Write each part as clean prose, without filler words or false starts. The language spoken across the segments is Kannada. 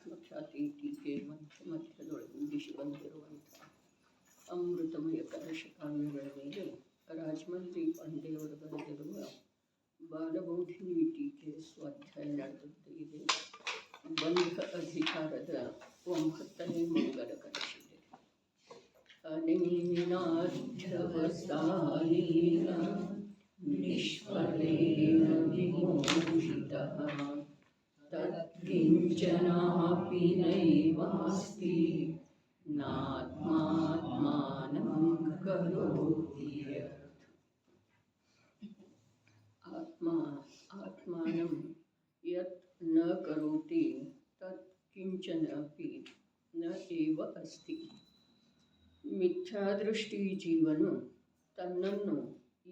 ಆತ್ಮಖ್ಯಾತಿ ಟೀಕೆ ಮಧ್ಯದೊಳಗೂಡಿಸಿ ಬಂದಿರುವಂಥ ಅಮೃತಮಯ ಕಲಶ ಕಾವ್ಯಗಳ ಮೇಲೆ ರಾಜಮಂದ್ರಿ ಪಾಂಡೆಯವರು ಬರೆದಿರುವ ಬಾಲಬೌಧಿನಿ ಟೀಕೆ ಸ್ವಾಧ್ಯಾಯ ನಡೆದದ್ದು ಇದೆ. ಬಂಧ ಅಧಿಕಾರದ 9ನೇ ಮಂಗಲ ಕಲಿಸಿದೆ. ಅನೇನಾಧ್ಯವಸಾನೇನ ನಿಷ್ಫಲೇನ ವಿಮೋಹಿತಃ ತತ್ಕಿಂಚನಾಪಿ ನೈವಾಸ್ತಿ ನಾತ್ಮಾತ್ಮಾನಂ ಕರೋತಿ ಯತ್. ಆತ್ಮಾನಂ ಯತ್ ನ ಕರೋತಿ ತತ್ ಕಿಂಚನಾಪಿ ನ ಏವ ಅಸ್ತಿ. ಮಿಥ್ಯಾದೃಷ್ಟಿ ಜೀವನು ತನ್ನನ್ನು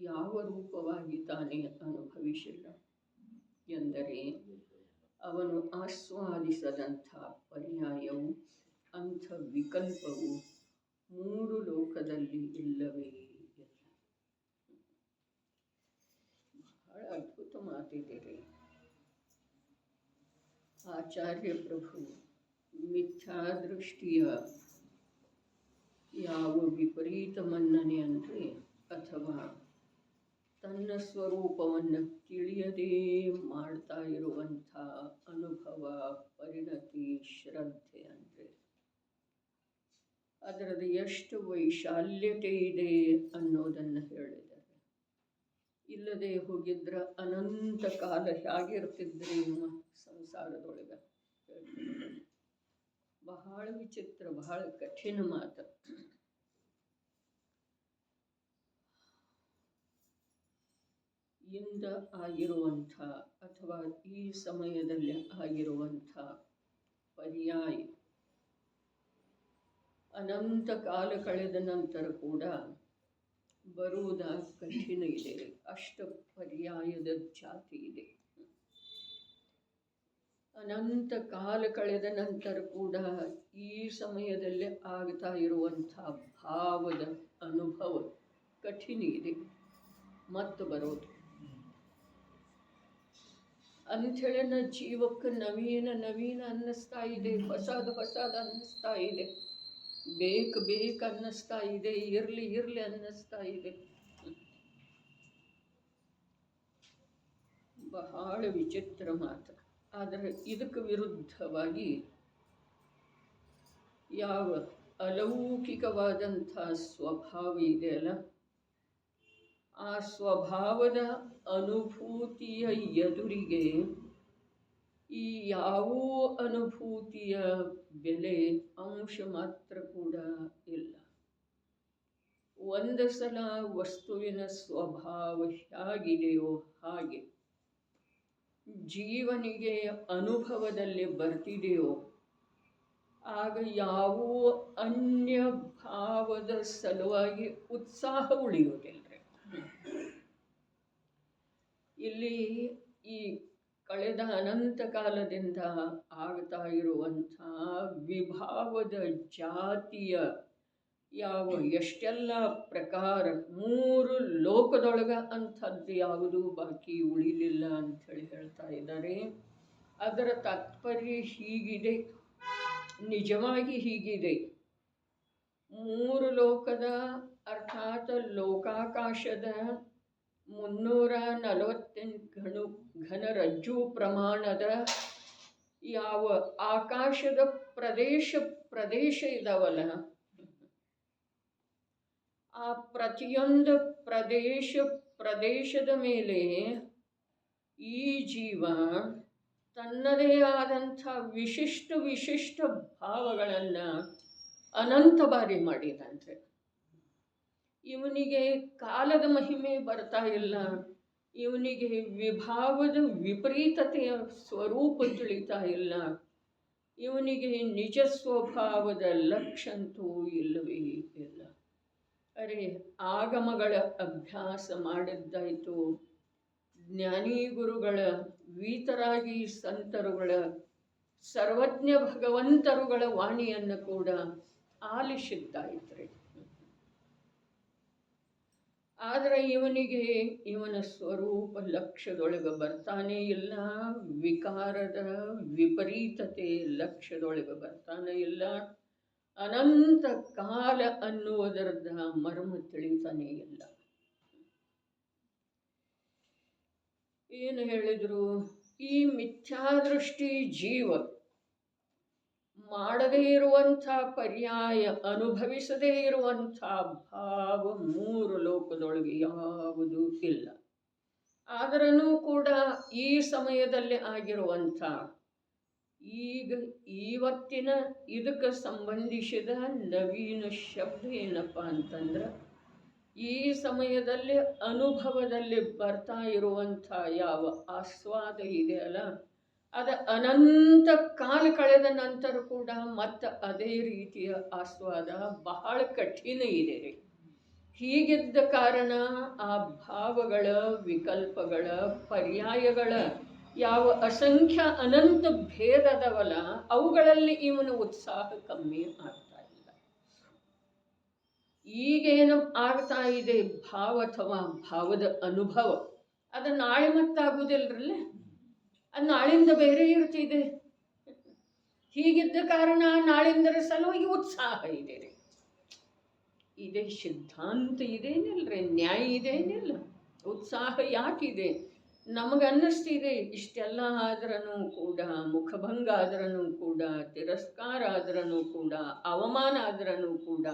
ಯಾವ ರೂಪವಾಗಿ ತಾನೇ ಅನುಭವಿಸಿಲ್ಲ ಎಂದರೆ ಅವನು ಆಸ್ವಾದಿಸದಂಥ ಪರ್ಯಾಯವು ಅಂಥ ವಿಕಲ್ಪವು 3 ಲೋಕದಲ್ಲಿ ಇಲ್ಲವೇ ಇಲ್ಲ. ಬಹಳ ಅದ್ಭುತ ಮಾತಿದೆ. ಆಚಾರ್ಯ ಪ್ರಭು ಮಿಥ್ಯಾದೃಷ್ಟಿಯ ಯಾವ ವಿಪರೀತ ಮನ್ನಣೆ ಅಂದರೆ ಅಥವಾ ತನ್ನ ಸ್ವರೂಪವನ್ನು ತಿಳಿಯದೇ ಮಾಡ್ತಾ ಇರುವಂಥ ಅನುಭವ, ಪರಿಣತಿ, ಶ್ರದ್ಧೆ ಅಂದರೆ ಅದರದ್ದು ಎಷ್ಟು ವೈಶಾಲ್ಯತೆ ಇದೆ ಅನ್ನೋದನ್ನು ಹೇಳಿದ್ದಾರೆ. ಇಲ್ಲದೆ ಹೋಗಿದ್ರೆ ಅನಂತ ಕಾಲ ಹೇಗಿರ್ತಿದ್ರೆ ಸಂಸಾರದೊಳಗೆ ಬಹಳ ವಿಚಿತ್ರ, ಬಹಳ ಕಠಿಣ ಮಾತು. ಇಂದ ಆಗಿರುವಂಥ ಅಥವಾ ಈ ಸಮಯದಲ್ಲಿ ಆಗಿರುವಂಥ ಪರ್ಯಾಯ ಅನಂತ ಕಾಲ ಕಳೆದ ನಂತರ ಕೂಡ ಬರುವುದ ಕಠಿಣ ಇದೆ. ಅಷ್ಟ ಪರ್ಯಾಯದ ಜಾತಿ ಇದೆ. ಅನಂತ ಕಾಲ ಕಳೆದ ನಂತರ ಕೂಡ ಈ ಸಮಯದಲ್ಲಿ ಆಗ್ತಾ ಇರುವಂಥ ಭಾವದ ಅನುಭವ ಕಠಿಣ ಇದೆ ಮತ್ತು ಬರೋದು ಅಂಥೇಳಿ ಜೀವಕ್ಕೆ ನವೀನ ಅನ್ನಿಸ್ತಾ ಇದೆ, ಹೊಸದು ಅನ್ನಿಸ್ತಾ ಇದೆ, ಬೇಕು ಅನ್ನಿಸ್ತಾ ಇದೆ, ಇರಲಿ ಅನ್ನಿಸ್ತಾ ಇದೆ. ಬಹಳ ವಿಚಿತ್ರ ಮಾತು. ಆದರೆ ಇದಕ್ಕೆ ವಿರುದ್ಧವಾಗಿ ಯಾವ ಅಲೌಕಿಕವಾದಂಥ ಸ್ವಭಾವ ಇದೆಯಲ್ಲ, ಆ ಸ್ವಭಾವದ ಅನುಭೂತಿಯ ಎದುರಿಗೆ ಈ ಯಾವ ಅನುಭೂತಿಯ ಬೆಲೆ ಅಂಶ ಮಾತ್ರ ಕೂಡ ಇಲ್ಲ. ಒಂದು ಸಲ ವಸ್ತುವಿನ ಸ್ವಭಾವ ಹೇಗಿದೆಯೋ ಹಾಗೆ ಜೀವನಿಗೆ ಅನುಭವದಲ್ಲಿ ಬರ್ತಿದೆಯೋ ಆಗ ಯಾವ ಅನ್ಯ ಭಾವದ ಸಲುವಾಗಿ ಉತ್ಸಾಹ ಉಳಿಯುವುದಿಲ್ಲ. ಇಲ್ಲಿ ಈ ಕಳೆದ ಅನಂತ ಕಾಲದಿಂದ ಆಗ್ತಾ ಇರುವಂಥ ವಿಭಾವದ ಜಾತಿಯ ಯಾವ ಎಷ್ಟೆಲ್ಲ ಪ್ರಕಾರ 3 ಲೋಕದೊಳಗ ಅಂಥದ್ದು ಯಾವುದೂ ಬಾಕಿ ಉಳಿಲಿಲ್ಲ ಅಂಥೇಳಿ ಹೇಳ್ತಾ ಇದ್ದಾರೆ. ಅದರ ತಾತ್ಪರ್ಯ ಹೀಗಿದೆ, ನಿಜವಾಗಿ ಹೀಗಿದೆ. 3 ಲೋಕದ ಅರ್ಥಾತ್ ಲೋಕಾಕಾಶದ 348 ಘನರಜ್ಜು ಪ್ರಮಾಣದ ಯಾವ ಆಕಾಶದ ಪ್ರದೇಶ ಇದಾವಲ್ಲ, ಆ ಪ್ರತಿಯೊಂದು ಪ್ರದೇಶದ ಮೇಲೆ ಈ ಜೀವ ತನ್ನದೇ ಆದಂಥ ವಿಶಿಷ್ಟ ಭಾವಗಳನ್ನು ಅನಂತ ಬಾರಿ ಮಾಡಿದಂತೆ. ಇವನಿಗೆ ಕಾಲದ ಮಹಿಮೆ ಬರ್ತಾ ಇಲ್ಲ, ಇವನಿಗೆ ವಿಭಾವದ ವಿಪರೀತತೆಯ ಸ್ವರೂಪ ತಿಳಿತಾ ಇಲ್ಲ, ಇವನಿಗೆ ನಿಜ ಸ್ವಭಾವದ ಲಕ್ಷಂತೂ ಇಲ್ಲವೇ ಇಲ್ಲ. ಅರೆ, ಆಗಮಗಳ ಅಭ್ಯಾಸ ಮಾಡಿದ್ದಾಯಿತು, ಜ್ಞಾನಿ ಗುರುಗಳ, ವೀತರಾಗಿ ಸಂತರುಗಳ, ಸರ್ವಜ್ಞ ಭಗವಂತರುಗಳ ವಾಣಿಯನ್ನು ಕೂಡ ಆಲಿಸಿದ್ದಾಯಿತ್ರಿ. ಆದರೆ ಇವನಿಗೆ ಇವನ ಸ್ವರೂಪ ಲಕ್ಷ್ಯದೊಳಗೆ ಬರ್ತಾನೆ ಇಲ್ಲ. ವಿಕಾರದ ವಿಪರೀತತೆ ಲಕ್ಷ್ಯದೊಳಗೆ ಬರ್ತಾನೆ ಇಲ್ಲ. ಅನಂತ ಕಾಲ ಅನ್ನುವುದರದ ಮರ್ಮ ತಿಳಿತಾನೆ ಇಲ್ಲ. ಏನು ಹೇಳಿದ್ರು? ಈ ಮಿಥ್ಯಾದೃಷ್ಟಿ ಜೀವ ಮಾಡದೇ ಇರುವಂಥ ಪರ್ಯಾಯ, ಅನುಭವಿಸದೇ ಇರುವಂಥ ಭಾವ ಮೂರು ಲೋಕದೊಳಗೆ ಯಾವುದೂ ಇಲ್ಲ. ಆದರೂ ಕೂಡ ಈ ಸಮಯದಲ್ಲಿ ಆಗಿರುವಂಥ ಈಗ ಇವತ್ತಿನ ಇದಕ್ಕೆ ಸಂಬಂಧಿಸಿದ ನವೀನ ಶಬ್ದ ಏನಪ್ಪ ಅಂತಂದ್ರೆ, ಈ ಸಮಯದಲ್ಲಿ ಅನುಭವದಲ್ಲಿ ಬರ್ತಾ ಇರುವಂಥ ಯಾವ ಆಸ್ವಾದ ಇದೆಯಲ್ಲ, ಅದು ಅನಂತ ಕಾಲ ಕಳೆದ ನಂತರ ಕೂಡ ಮತ್ತು ಅದೇ ರೀತಿಯ ಆಸ್ವಾದ ಬಹಳ ಕಠಿಣ ಇದೆ ರೀ. ಹೀಗಿದ್ದ ಕಾರಣ ಆ ಭಾವಗಳ, ವಿಕಲ್ಪಗಳ, ಪರ್ಯಾಯಗಳ ಯಾವ ಅಸಂಖ್ಯ ಅನಂತ ಭೇದದವಲ್ಲ, ಅವುಗಳಲ್ಲಿ ಇವನ ಉತ್ಸಾಹ ಕಮ್ಮಿ ಆಗ್ತಾ ಇಲ್ಲ. ಈಗೇನು ಆಗ್ತಾ ಇದೆ ಭಾವ ಅಥವಾ ಭಾವದ ಅನುಭವ, ಅದು ನಾಳೆ ಮತ್ತಾಗುವುದಿಲ್ಲರಲ್ಲ, ಅದು ನಾಳಿಂದ ಬೇರೆ ಇರ್ತಿದೆ. ಹೀಗಿದ್ದ ಕಾರಣ ನಾಳಿಂದರ ಸಲುವಾಗಿ ಉತ್ಸಾಹ ಇದೆ ರೀ. ಇದೇ ಸಿದ್ಧಾಂತ ಇದೇನಿಲ್ಲರಿ, ನ್ಯಾಯ ಇದೇನಿಲ್ಲ. ಉತ್ಸಾಹ ಯಾಕಿದೆ? ನಮಗನ್ನಿಸ್ತಿದೆ ಇಷ್ಟೆಲ್ಲ ಆದ್ರೂ ಕೂಡ, ಮುಖಭಂಗ ಆದ್ರೂ ಕೂಡ, ತಿರಸ್ಕಾರ ಆದ್ರೂ ಕೂಡ, ಅವಮಾನ ಆದ್ರೂ ಕೂಡ,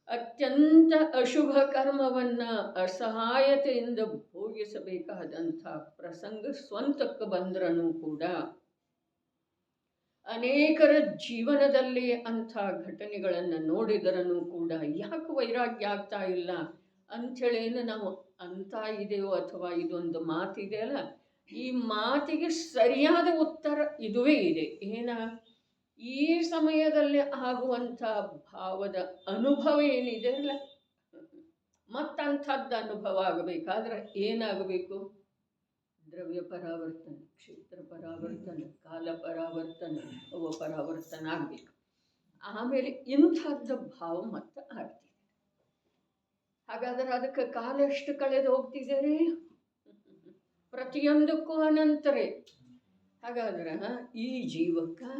ಅತ್ಯಂತ ಅಶುಭ ಕರ್ಮವನ್ನು ಅಸಹಾಯತೆಯಿಂದ ಭೋಗಿಸಬೇಕಾದಂಥ ಪ್ರಸಂಗ ಸ್ವಂತಕ್ಕೆ ಬಂದ್ರೂ ಕೂಡ, ಅನೇಕರ ಜೀವನದಲ್ಲಿ ಅಂಥ ಘಟನೆಗಳನ್ನು ನೋಡಿದರೂ ಕೂಡ ಯಾಕೆ ವೈರಾಗ್ಯ ಆಗ್ತಾ ಇಲ್ಲ ಅಂಥೇಳೇನು ನಾವು ಅಂತ ಇದೆಯೋ, ಅಥವಾ ಇದೊಂದು ಮಾತಿದೆಯಲ್ಲ, ಈ ಮಾತಿಗೆ ಸರಿಯಾದ ಉತ್ತರ ಇದುವೇ ಇದೆ. ಏನ? ಈ ಸಮಯದಲ್ಲಿ ಆಗುವಂಥ ಭಾವದ ಅನುಭವ ಏನಿದೆ ಅಲ್ಲ, ಮತ್ತಂಥದ್ದು ಅನುಭವ ಆಗಬೇಕಾದ್ರೆ ಏನಾಗಬೇಕು? ದ್ರವ್ಯ ಪರಾವರ್ತನ, ಕ್ಷೇತ್ರ ಪರಾವರ್ತನ, ಕಾಲ ಪರಾವರ್ತನ, ಅವ ಪರಾವರ್ತನ ಆಗಬೇಕು. ಆಮೇಲೆ ಇಂಥದ್ದು ಭಾವ ಮತ್ತೆ ಆಗ್ತಿದೆ. ಹಾಗಾದ್ರೆ ಅದಕ್ಕೆ ಕಾಲ ಎಷ್ಟು ಕಳೆದು ಹೋಗ್ತಿದ್ದಾರೆ? ಪ್ರತಿಯೊಂದಕ್ಕೂ ಅನಂತರೇ. ಹಾಗಾದ್ರೆ ಈ ಜೀವಕ್ಕೆ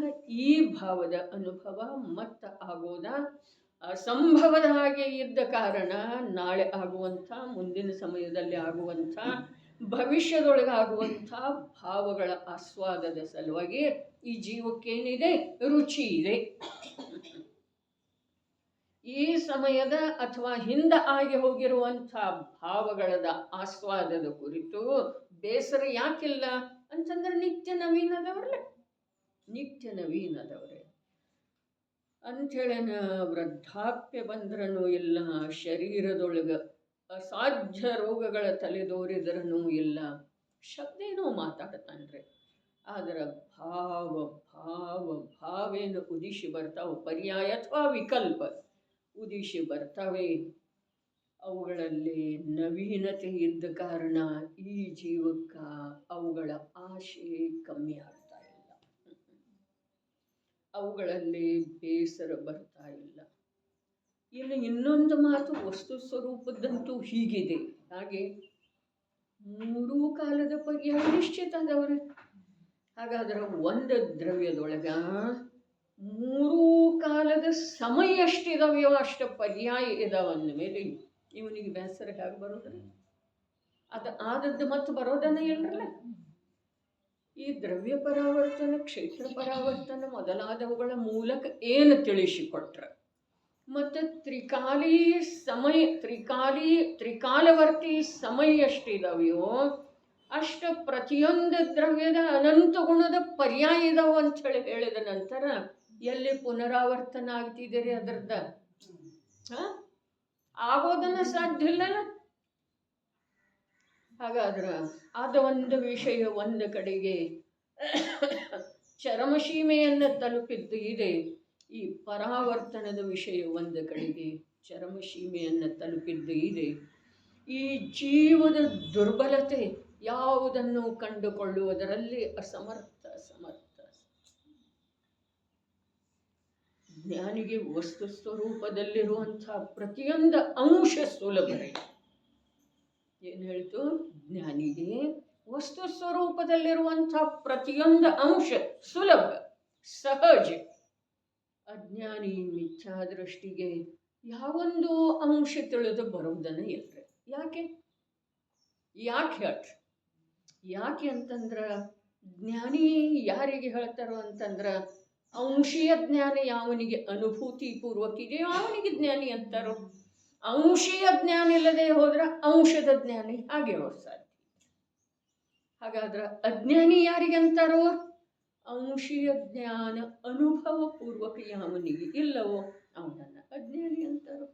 ಈ ಭಾವದ ಅನುಭವ ಮತ್ತೆ ಆಗೋದ ಅಸಂಭವದ ಹಾಗೆ ಇದ್ದ ಕಾರಣ ನಾಳೆ ಆಗುವಂಥ, ಮುಂದಿನ ಸಮಯದಲ್ಲಿ ಆಗುವಂಥ, ಭವಿಷ್ಯದೊಳಗಾಗುವಂಥ ಭಾವಗಳ ಆಸ್ವಾದದ ಸಲುವಾಗಿ ಈ ಜೀವಕ್ಕೇನಿದೆ? ರುಚಿ ಇದೆ. ಈ ಸಮಯದ ಅಥವಾ ಹಿಂದೆ ಆಗಿ ಹೋಗಿರುವಂಥ ಭಾವಗಳದ ಆಸ್ವಾದದ ಕುರಿತು ಬೇಸರ ಯಾಕಿಲ್ಲ ಅಂತಂದ್ರೆ ನಿತ್ಯ ನವೀನದವ್ರಲ್ಲ, ನಿತ್ಯ ನವೀನದವ್ರೆ ಅಂಥೇಳನ. ವೃದ್ಧಾಪ್ಯ ಬಂದ್ರೂ ಇಲ್ಲ, ಶರೀರದೊಳಗೆ ಅಸಾಧ್ಯ ರೋಗಗಳ ತಲೆದೋರಿದ್ರೂ ಇಲ್ಲ. ಶಬ್ದ ಏನೋ ಮಾತಾಡ್ತಾನ್ರಿ, ಆದರೆ ಭಾವ ಭಾವ ಭಾವೇನು ಉದಿಸಿ ಬರ್ತಾವೆ, ಪರ್ಯಾಯ ಅಥವಾ ವಿಕಲ್ಪ ಉದಿಸಿ ಬರ್ತವೆ. ಅವುಗಳಲ್ಲಿ ನವೀನತೆ ಇದ್ದ ಕಾರಣ ಈ ಜೀವಕ್ಕೆ ಅವುಗಳ ಆಶೆ ಕಮ್ಮಿ ಆಗ್ತಾ ಇಲ್ಲ, ಅವುಗಳಲ್ಲಿ ಬೇಸರ ಬರ್ತಾ ಇಲ್ಲ. ಇನ್ನು ಇನ್ನೊಂದು ಮಾತು ವಸ್ತು ಸ್ವರೂಪದ್ದಂತೂ ಹೀಗಿದೆ. ಹಾಗೆ ಮೂರೂ ಕಾಲದ ಪರ್ಯಾಯ ನಿಶ್ಚಿತ ಅದವ್ರೆ. ಹಾಗಾದ್ರೆ ಒಂದು ದ್ರವ್ಯದೊಳಗ ಮೂರೂ ಕಾಲದ ಸಮಯ ಎಷ್ಟಿದಾವೆಯೋ ಅಷ್ಟು ಪರ್ಯಾಯ ಇದಾವಂದ ಮೇಲೆ ಇವನಿಗೆ ಬೇಸರ ಹೇಗೆ ಬರೋದ್ರಿ? ಅದು ಆದದ್ದು ಮತ್ತೆ ಬರೋದನ್ನ ಇಲ್ರಲ್ಲ. ಈ ದ್ರವ್ಯ ಪರಾವರ್ತನ, ಕ್ಷೇತ್ರ ಪರಾವರ್ತನ ಮೊದಲಾದವುಗಳ ಮೂಲಕ ಏನು ತಿಳಿಸಿಕೊಟ್ರ, ಮತ್ತು ತ್ರಿಕಾಲವರ್ತಿ ಸಮಯ ಎಷ್ಟಿದಾವೆಯೋ ಅಷ್ಟು ಪ್ರತಿಯೊಂದು ದ್ರವ್ಯದ ಅನಂತ ಗುಣದ ಪರ್ಯಾಯ ಇದಾವೆ ಅಂಥೇಳಿ ಹೇಳಿದ ನಂತರ ಎಲ್ಲಿ ಪುನರಾವರ್ತನ ಆಗ್ತಿದ್ದೀರಿ? ಅದರದ ಆಗೋದನ್ನು ಸಾಧ್ಯ ಇಲ್ಲಲ್ಲ. ಹಾಗಾದ್ರೆ ಅದು ಒಂದು ವಿಷಯ ಒಂದು ಕಡೆಗೆ ಚರಮಸೀಮೆಯನ್ನು ತಲುಪಿದ್ದು ಇದೆ. ಈ ಪರಾವರ್ತನದ ವಿಷಯ ಒಂದು ಕಡೆಗೆ ಚರಮಸೀಮೆಯನ್ನು ತಲುಪಿದ್ದು ಇದೆ. ಈ ಜೀವದ ದುರ್ಬಲತೆ ಯಾವುದನ್ನು ಕಂಡುಕೊಳ್ಳುವುದರಲ್ಲಿ ಅಸಮರ್ಥ. ಜ್ಞಾನಿಗೆ ವಸ್ತು ಸ್ವರೂಪದಲ್ಲಿರುವಂಥ ಪ್ರತಿಯೊಂದು ಅಂಶ ಸುಲಭ. ಏನು ಹೇಳ್ತು? ಜ್ಞಾನಿಗೆ ವಸ್ತು ಸ್ವರೂಪದಲ್ಲಿರುವಂಥ ಪ್ರತಿಯೊಂದು ಅಂಶ ಸುಲಭ ಸಹಜ. ಅಜ್ಞಾನಿ ಮಿಥ್ಯಾದೃಷ್ಟಿಗೆ ಯಾವೊಂದು ಅಂಶ ತಿಳಿದು ಬರುವುದನ್ನು ಇಲ್ರಿ. ಯಾಕೆ ಹೇಳ್ರಿ? ಯಾಕೆ ಅಂತಂದ್ರೆ ಜ್ಞಾನಿ ಯಾರಿಗೆ ಹೇಳ್ತಾರೋ ಅಂತಂದ್ರೆ ಅಂಶೀಯ ಜ್ಞಾನ ಯಾವನಿಗೆ ಅನುಭೂತಿ ಪೂರ್ವಕ ಇದೆಯೋ ಅವನಿಗೆ ಜ್ಞಾನಿ ಅಂತಾರೋ. ಅಂಶೀಯ ಜ್ಞಾನ ಇಲ್ಲದೆ ಹೋದ್ರೆ ಅಂಶದ ಜ್ಞಾನಿ ಹಾಗೆ ಸಾಧ್ಯ. ಹಾಗಾದ್ರೆ ಅಜ್ಞಾನಿ ಯಾರಿಗೆ ಅಂತಾರೋ? ಅಂಶೀಯ ಜ್ಞಾನ ಅನುಭವ ಪೂರ್ವಕ ಯಾವನಿಗೆ ಇಲ್ಲವೋ ಅವನನ್ನು ಅಜ್ಞಾನಿ ಅಂತಾರೋ.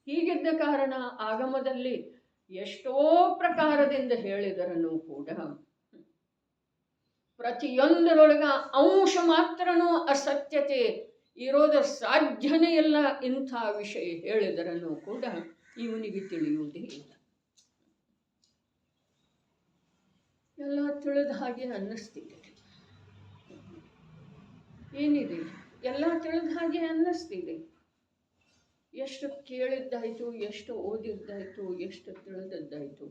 ಹೀಗಿದ್ದ ಕಾರಣ ಆಗಮದಲ್ಲಿ ಎಷ್ಟೋ ಪ್ರಕಾರದಿಂದ ಹೇಳಿದರನು ಕೂಡ ಪ್ರತಿಯೊಂದರೊಳಗ ಅಂಶ ಮಾತ್ರನೂ ಅಸತ್ಯತೆ ಇರೋದು ಸಾಧ್ಯನೇ ಇಲ್ಲ. ಇಂಥ ವಿಷಯ ಹೇಳಿದರನು ಕೂಡ ಇವನಿಗೆ ತಿಳಿಯುವುದೇ ಇಲ್ಲ. ಎಲ್ಲ ತಿಳಿದ ಹಾಗೆ ಅನ್ನಿಸ್ತಿದೆ. ಏನಿದೆ? ಎಲ್ಲ ತಿಳಿದ ಹಾಗೆ ಅನ್ನಿಸ್ತಿದೆ. ಎಷ್ಟು ಕೇಳಿದ್ದಾಯ್ತು, ಎಷ್ಟು ಓದಿದ್ದಾಯ್ತು, ಎಷ್ಟು ತಿಳಿದದ್ದಾಯ್ತು.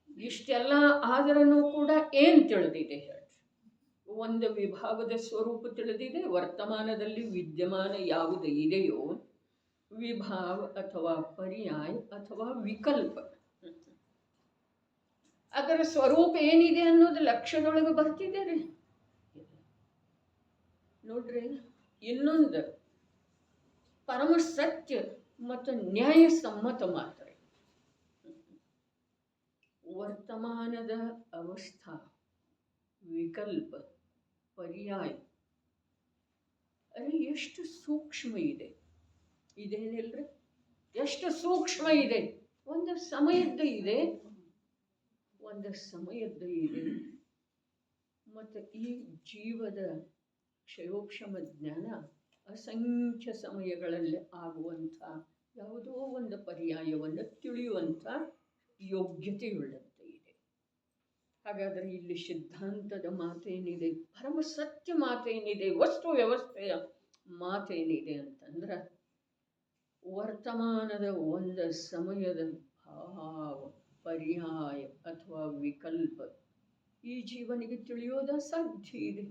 ಇಷ್ಟೆಲ್ಲ ಆದರೂ ಕೂಡ ಏನು ತಿಳಿದಿದೆ ಹೇಳಿ? ಒಂದು ವಿಭಾಗದ ಸ್ವರೂಪ ತಿಳಿದಿದೆ. ವರ್ತಮಾನದಲ್ಲಿ ವಿದ್ಯಮಾನ ಯಾವುದು ಇದೆಯೋ ವಿಭಾವ ಅಥವಾ ಪರ್ಯಾಯ ಅಥವಾ ವಿಕಲ್ಪ, ಅದರ ಸ್ವರೂಪ ಏನಿದೆ ಅನ್ನೋದು ಲಕ್ಷ್ಯದೊಳಗೆ ಬರ್ತಿದೆ ರೀ. ನೋಡ್ರಿ, ಇನ್ನೊಂದು ಪರಮ ಸತ್ಯ ಮತ್ತು ನ್ಯಾಯಸಮ್ಮತ ಮಾತ್ರ ವರ್ತಮಾನದ ಅವಸ್ಥಾ, ವಿಕಲ್ಪ, ಪರ್ಯಾಯ ಎಷ್ಟು ಸೂಕ್ಷ್ಮ ಇದೆ. ಇದೇನಿಲ್ರಿ? ಎಷ್ಟು ಸೂಕ್ಷ್ಮ ಇದೆ. ಒಂದು ಸಮಯದ್ದು ಇದೆ, ಮತ್ತು ಈ ಜೀವದ ಕ್ಷಯೋಕ್ಷಮ ಜ್ಞಾನ ಅಸಂಖ್ಯ ಸಮಯಗಳಲ್ಲಿ ಆಗುವಂಥ ಯಾವುದೋ ಒಂದು ಪರ್ಯಾಯವನ್ನು ತಿಳಿಯುವಂಥ ಯೋಗ್ಯತೆಯುಳ್ಳಂತೆ ಇದೆ. ಹಾಗಾದರೆ ಇಲ್ಲಿ ಸಿದ್ಧಾಂತದ ಮಾತೇನಿದೆ, ಪರಮ ಸತ್ಯ ಮಾತೇನಿದೆ, ವಸ್ತು ವ್ಯವಸ್ಥೆಯ ಮಾತೇನಿದೆ ಅಂತಂದ್ರೆ ವರ್ತಮಾನದ ಒಂದು ಸಮಯದ ಭಾವ, ಪರ್ಯಾಯ ಅಥವಾ ವಿಕಲ್ಪ ಈ ಜೀವನಿಗೆ ತಿಳಿಯೋದ ಸಾಧ್ಯ ಇದೆ.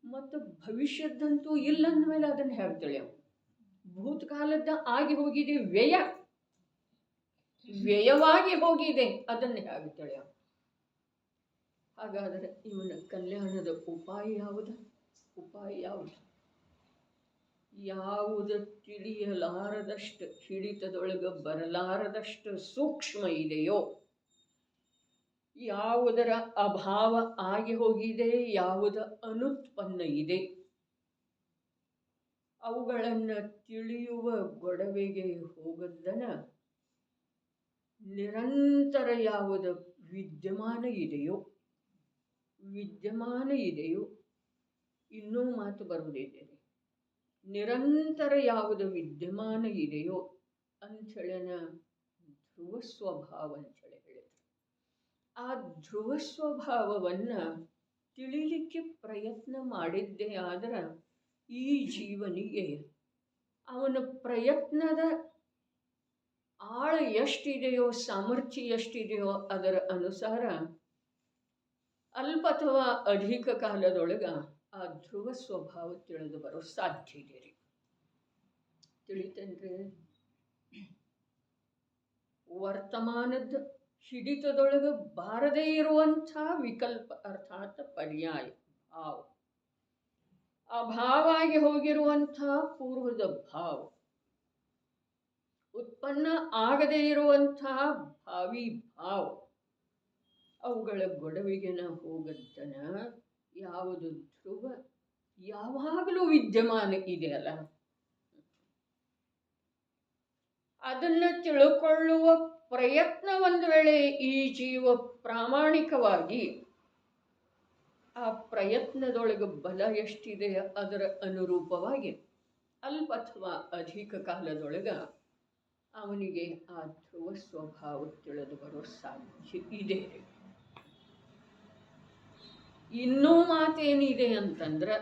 ಮತ್ತು ಭವಿಷ್ಯದಂತೂ ಇಲ್ಲಂದ್ಮೇಲೆ ಅದನ್ನು ಹೇಗೆ ತಿಳಿಯೋ? ಭೂತಕಾಲದ ಆಗಿ ಹೋಗಿದೆ, ವ್ಯಯವಾಗಿ ಹೋಗಿದೆ, ಅದನ್ನು ಹೇಗೆ ತಿಳಿಯೋ? ಹಾಗಾದರೆ ಇವನ ಕಲ್ಯಾಣದ ಉಪಾಯ ಯಾವುದು? ಯಾವುದು ತಿಳಿಯಲಾರದಷ್ಟು, ಹಿಡಿತದೊಳಗೆ ಬರಲಾರದಷ್ಟು ಸೂಕ್ಷ್ಮ ಇದೆಯೋ, ಯಾವುದರ ಅಭಾವ ಆಗಿ ಹೋಗಿದೆ, ಯಾವುದ ಅನುತ್ಪನ್ನ ಇದೆ, ಅವುಗಳನ್ನು ತಿಳಿಯುವ ಗೊಡವೆಗೆ ಹೋಗದ್ದನ ನಿರಂತರ ಯಾವುದು ವಿದ್ಯಮಾನ ಇದೆಯೋ, ಇನ್ನೂ ಮಾತು ಬರುವುದಿದೆ. ನಿರಂತರ ಯಾವುದು ವಿದ್ಯಮಾನ ಇದೆಯೋ ಅಂಥೇಳಿನ ಧ್ರುವ ಸ್ವಭಾವ ಅಂತೇಳಿ ಹೇಳಿದ್ರು. ಆ ಧ್ರುವ ಸ್ವಭಾವವನ್ನು ತಿಳಿಲಿಕ್ಕೆ ಪ್ರಯತ್ನ ಮಾಡಿದ್ದೇ ಆದ್ರೆ ಈ ಜೀವನಿಗೆ ಅವನ ಪ್ರಯತ್ನದ ಆಳ ಎಷ್ಟಿದೆಯೋ, ಸಾಮರ್ಥ್ಯ ಎಷ್ಟಿದೆಯೋ ಅದರ ಅನುಸಾರ ಅಲ್ಪ ಅಥವಾ ಅಧಿಕ ಕಾಲದೊಳಗ ಆ ಧ್ರುವ ಸ್ವಭಾವ ತಿಳಿದು ಬರೋ ಸಾಧ್ಯ ಇದೆ ರೀ. ತಿಳಿತೇನ್ರಿ? ವರ್ತಮಾನದ ಹಿಡಿತದೊಳಗೆ ಬಾರದೇ ಇರುವಂಥ ವಿಕಲ್ಪ ಅರ್ಥಾತ್ ಪರ್ಯಾಯ ಭಾವ, ಅಭಾವಾಗಿ ಹೋಗಿರುವಂಥ ಪೂರ್ವದ ಭಾವ, ಉತ್ಪನ್ನ ಆಗದೇ ಇರುವಂಥ ಭಾವಿ ಭಾವ, ಅವುಗಳ ಗೊಡವೆಗೆ ಹೋಗದ್ದನ ಯಾವುದು ಧ್ರುವ ಯಾವಾಗಲೂ ವಿದ್ಯಮಾನ ಇದೆಯಲ್ಲ, ಅದನ್ನು ತಿಳ್ಕೊಳ್ಳುವ ಪ್ರಯತ್ನ ಒಂದು ವೇಳೆ ಈ ಜೀವ ಪ್ರಾಮಾಣಿಕವಾಗಿ ಆ ಪ್ರಯತ್ನದೊಳಗೆ ಬಲ ಎಷ್ಟಿದೆ ಅದರ ಅನುರೂಪವಾಗಿ ಅಲ್ಪ ಅಥವಾ ಅಧಿಕ ಕಾಲದೊಳಗೆ ಅವನಿಗೆ ಆ ಧ್ರುವ ಸ್ವಭಾವ ತಿಳಿದು ಬರೋ ಸಾಧ್ಯ ಇದೆ. ಇನ್ನೂ ಮಾತೇನಿದೆ ಅಂತಂದ್ರೆ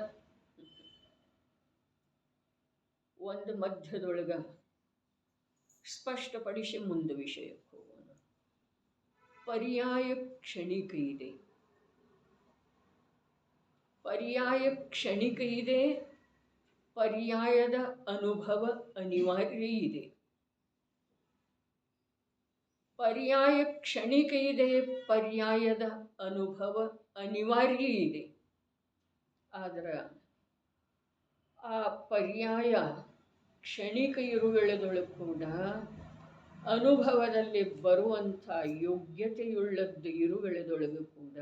ಒಂದು ಮಧ್ಯದೊಳಗೆ ಸ್ಪಷ್ಟಪಡಿಸಿ ಮುಂದೆ ವಿಷಯಕ್ಕೆ ಹೋಗೋಣ. ಪರ್ಯಾಯ ಕ್ಷಣಿಕ ಇದೆ, ಪರ್ಯಾಯ ಕ್ಷಣಿಕ ಇದೆ, ಪರ್ಯಾಯದ ಅನುಭವ ಅನಿವಾರ್ಯ ಇದೆ. ಪರ್ಯಾಯ ಕ್ಷಣಿಕ ಇದೆ, ಪರ್ಯಾಯದ ಅನುಭವ ಅನಿವಾರ್ಯ ಇದೆ. ಆದರೆ ಆ ಪರ್ಯಾಯ ಕ್ಷಣಿಕ ಇರುವೆಳೆದೊಳಗೆ ಕೂಡ ಅನುಭವದಲ್ಲಿ ಬರುವಂಥ ಯೋಗ್ಯತೆಯುಳ್ಳದ್ದು ಇರುವೆಳೆದೊಳಗೂ ಕೂಡ